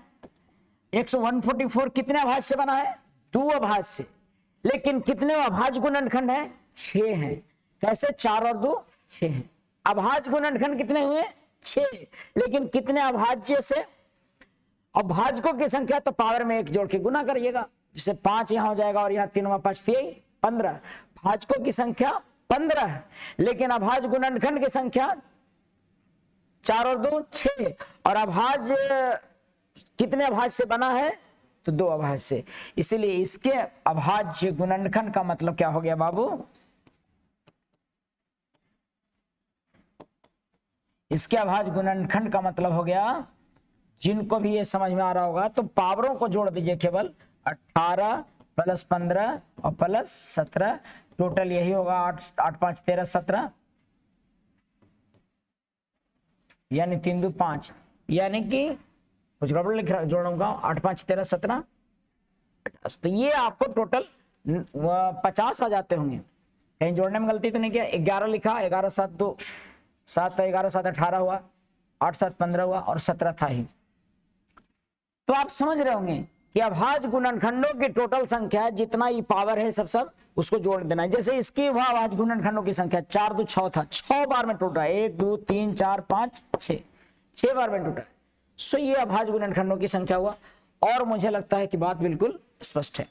144 कितने अभाज्य से बना है, 2 अभाज्य से। लेकिन कितने अभाज्य गुणनखंड है, 6 है। कैसे, 4 और 2 6 है। अभाज्य गुणनखंड कितने हुए, 6, लेकिन कितने अभाज्य से, और भाजकों की संख्या तो पावर में 1 जोड़ के गुना करिएगा, जिससे 5 यहां हो जाएगा और यहां 3 और 5 15। भाजकों की संख्या 15 है, लेकिन अभाज्य गुणनखंड की संख्या 4 और 2 6, और अभाज्य कितने अभाज्य से बना है, तो 2 अभाज्य से। इसीलिए इसके अभाज्य गुणनखंड का मतलब क्या हो गया बाबू, इसके अभाज्य गुणनखंड का मतलब हो गया, जिनको भी ये समझ में आ रहा होगा तो पावरों को जोड़ दीजिए, केवल 18 प्लस 15 और प्लस 17, टोटल यही होगा 8 5 13 17, यानी 3 2 5, यानी कि कुछ गड़बड़ लिख रहा, जोड़ दूंगा 8 5 13 17, तो ये आपको टोटल 50 आ जाते होंगे। कहीं जोड़ने में गलती तो नहीं किया, 11 लिखा, 11 7 2 7 11 7 18 हुआ, 8 7 15 हुआ और 17 था ही। तो आप समझ रहे होंगे कि अभाज्य गुणनखंडों की टोटल संख्या जितना ही पावर है सब उसको जोड़ देना है। जैसे इसकी वह अभाज्य गुणनखंडों की संख्या 4 2 6 था, 6 बार में टूटा, 1 2 3 4 5 6 बार में टूटा। सो ये अभाज्य गुणनखंडों की संख्या हुआ, और मुझे लगता है कि बात बिल्कुल स्पष्ट है।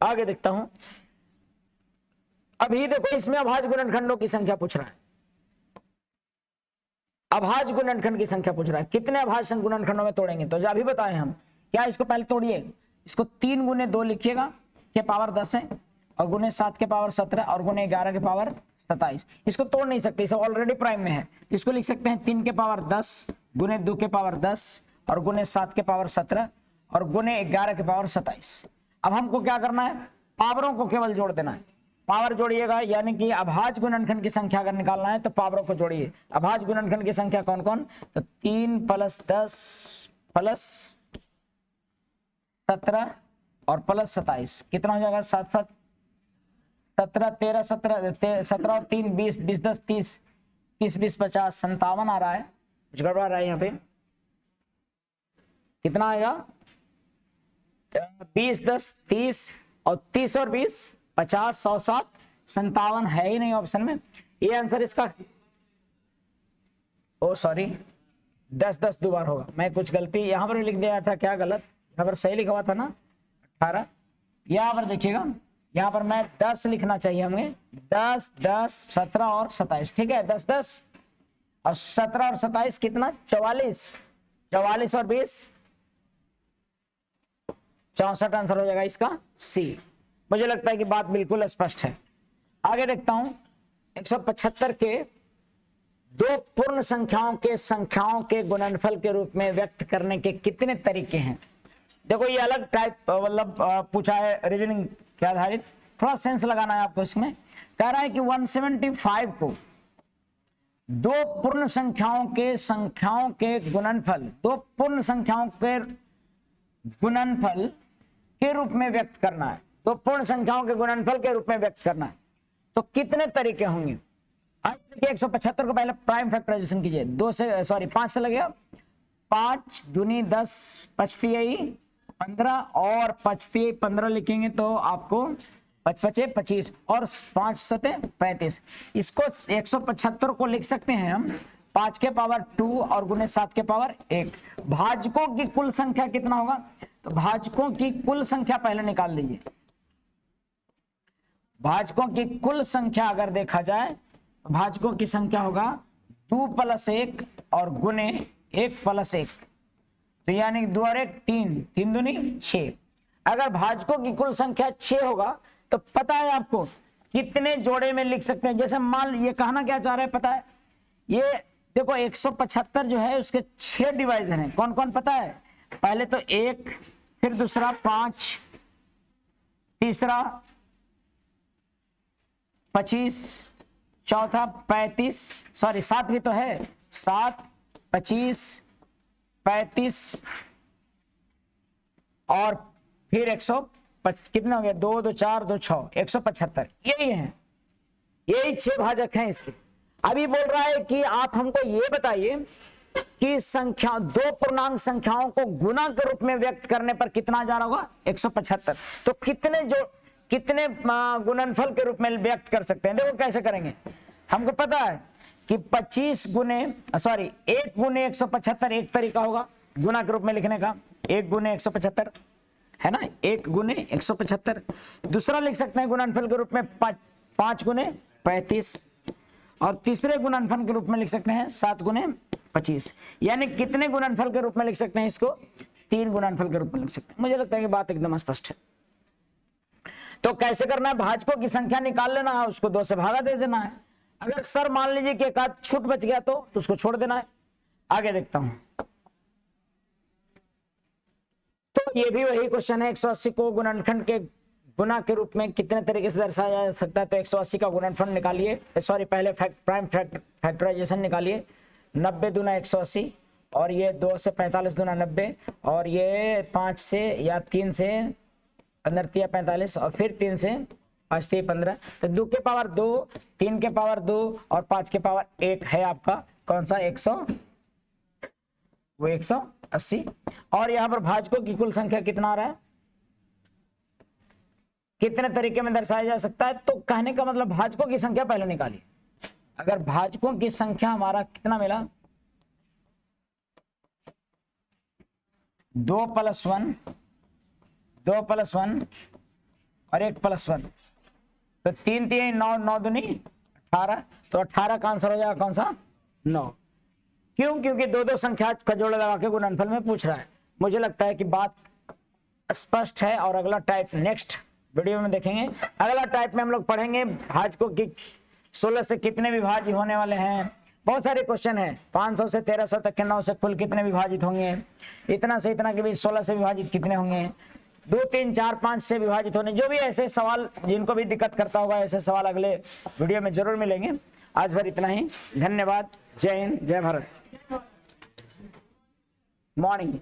आगे देखता हूं, अभी देखो इसमें अभाज्य गुणनखंडों की संख्या पूछ रहा है, अभाज्य गुणनखंड की संख्या पूछ रहा है, कितने अभाज्य गुणनखंडों में तोड़ेंगे। तो अभी बताएं हम, क्या इसको पहले तोड़िए, इसको 3 गुने 2 लिखिएगा के पावर 10 है, और गुने 7 के पावर 17 और गुने 11 के पावर 27। इसको तोड़ नहीं सकते, इसे ऑलरेडी प्राइम में है। इसको लिख सकते हैं 3 के पावर 10 गुने 2 के पावर 10 और गुने 7 के पावर 17 और गुने 11 के पावर 27। अब हमको क्या करना है, पावरों को केवल जोड़ देना है। पावर जोड़िएगा, यानी कि अभाज्य गुणनखंड की संख्या अगर निकालना है तो पावरों को जोड़िए। अभाज्य गुणनखंड की संख्या कौन कौन, तो 3 + 10 + 17 और प्लस 27 कितना हो जाएगा 7 7 17 13 17 और 3 20 20 10 30 30 20 50 57 आ रहा है, कुछ गड़बड़ आ रहा है यहाँ पे। कितना आएगा 20 10 30 और 30 और 20 50 100 7 57 है ही नहीं ऑप्शन में। ये आंसर इसका, ओ सॉरी 10 10 दो बार होगा, मैं कुछ गलती यहाँ पर लिख दिया था, क्या गलत, यहाँ पर सही लिखा हुआ था ना 18। यहाँ पर देखिएगा, यहाँ पर मैं 10 लिखना चाहिए हमें, 10 10 17 और 27, ठीक है 10 10 और 17 और 27 कितना 44 44 और 20 64 आंसर हो जाएगा इसका सी। मुझे लगता है कि बात बिल्कुल स्पष्ट है। आगे देखता हूं 175 के दो पूर्ण संख्याओं के गुणनफल के रूप में व्यक्त करने के कितने तरीके हैं। देखो ये अलग टाइप मतलब पूछा है रीजनिंग के आधारित, थोड़ा सेंस लगाना है आपको इसमें। कह रहा है कि 175 को दो पूर्ण संख्याओं के गुणनफल, दो पूर्ण संख्याओं के गुणनफल के रूप में व्यक्त करना है, दो पूर्ण संख्याओं के गुणनफल के रूप में व्यक्त करना है, तो कितने तरीके होंगे। आज देखिए 175 को पहले प्राइम फैक्टराइजेशन कीजिए, 5 से लगेगा, 5 दूनी 10 पचती है 15 और पचती 15 लिखेंगे तो आपको 5 5 25 और 5 7 35। इसको 175 को लिख सकते हैं हम 5 के पावर 2 और गुने 7 के पावर 1। भाजकों की कुल संख्या कितना होगा, तो भाजकों की कुल संख्या पहले निकाल लीजिए। भाजकों की कुल संख्या अगर देखा जाए तो भाजकों की संख्या होगा 2 + 1 और गुने 1 + 1, तो यानी 2 और 1 3, 3 दूनी 6। अगर भाजकों की कुल संख्या 6 होगा तो पता है आपको कितने जोड़े में लिख सकते हैं। जैसे मान ये कहना क्या चाह रहे हैं पता है, ये देखो 175 जो है उसके 6 डिवाइजन है, कौन कौन पता है, पहले तो 1, फिर दूसरा 5, तीसरा 25, चौथा 35, सॉरी 7 भी तो है, 7 25 35 और फिर 100 कितने हो गए, 2 2 4 2 6 175, यही है, यही 6 भाजक हैं इसके। अभी बोल रहा है कि आप हमको ये बताइए कि संख्या, दो पूर्णांक संख्याओं को गुणा के रूप में व्यक्त करने पर कितना आ जा रहा होगा 175। तो कितने गुणनफल के रूप में व्यक्त कर सकते हैं। देखो कैसे करेंगे, हमको पता है कि 1 गुने 175 एक तरीका होगा गुणा के रूप में लिखने का, 1 गुने 175 है ना, 1 गुने 175। दूसरा लिख सकते हैं गुणनफल के रूप में 5 गुने 35 और तीसरे गुणनफल के रूप में लिख सकते हैं 7 गुने 25। यानी कितने गुणनफल के रूप में लिख सकते हैं इसको, 3 गुणनफल के रूप में लिख सकते हैं। मुझे लगता है कि बात एकदम स्पष्ट है। तो कैसे करना है, भाजकों की संख्या निकाल लेना है, उसको 2 से भागा दे देना है। अगर सर मान लीजिए कि एक आध छूट बच गया तो उसको छोड़ देना है। आगे देखता हूं, तो ये भी वही क्वेश्चन है, 180 को गुणनखंड के गुना के रूप में कितने तरीके से दर्शाया जा सकता है। तो 180 का गुणनफल निकालिए, सॉरी पहले प्राइम फैक्टराइजेशन निकालिए, 90 दूना 180 और ये 2 से 45 दूना 90 और ये 5 से या 3 से 15 45 और फिर 3 से 5 15, तो 2 के पावर 2, 3 के पावर 2 और 5 के पावर 1 है आपका कौन सा 180। और यहां पर भाजकों की कुल संख्या कितना आ रहा है, कितने तरीके में दर्शाया जा सकता है। तो कहने का मतलब भाजकों की संख्या पहले निकालिए। अगर भाजकों की संख्या हमारा कितना मिला, 2 + 1 2 + 1 और 1 + 1, तो 3 3 9 9 दूनी 18, तो 18 का आंसर हो जाएगा कौन सा 9। क्यों, क्योंकि 2 संख्या का जोड़ लगा के गुणनफल में पूछ रहा है। मुझे लगता है कि बात स्पष्ट है। और अगला टाइप नेक्स्ट वीडियो में देखेंगे। अगला टाइप में हम लोग पढ़ेंगे भाजकों की 16 से कितने विभाज्य होने वाले हैं। बहुत सारे क्वेश्चन है, 500 से 1300 तक के 9 से कुल कितने विभाजित होंगे, इतना से इतना के बीच 16 से विभाजित कितने होंगे, 2 3 4 5 से विभाजित होने, जो भी ऐसे सवाल जिनको भी दिक्कत करता होगा ऐसे सवाल अगले वीडियो में जरूर मिलेंगे। आज भर इतना ही, धन्यवाद, जय हिंद, जय भारत, मॉर्निंग।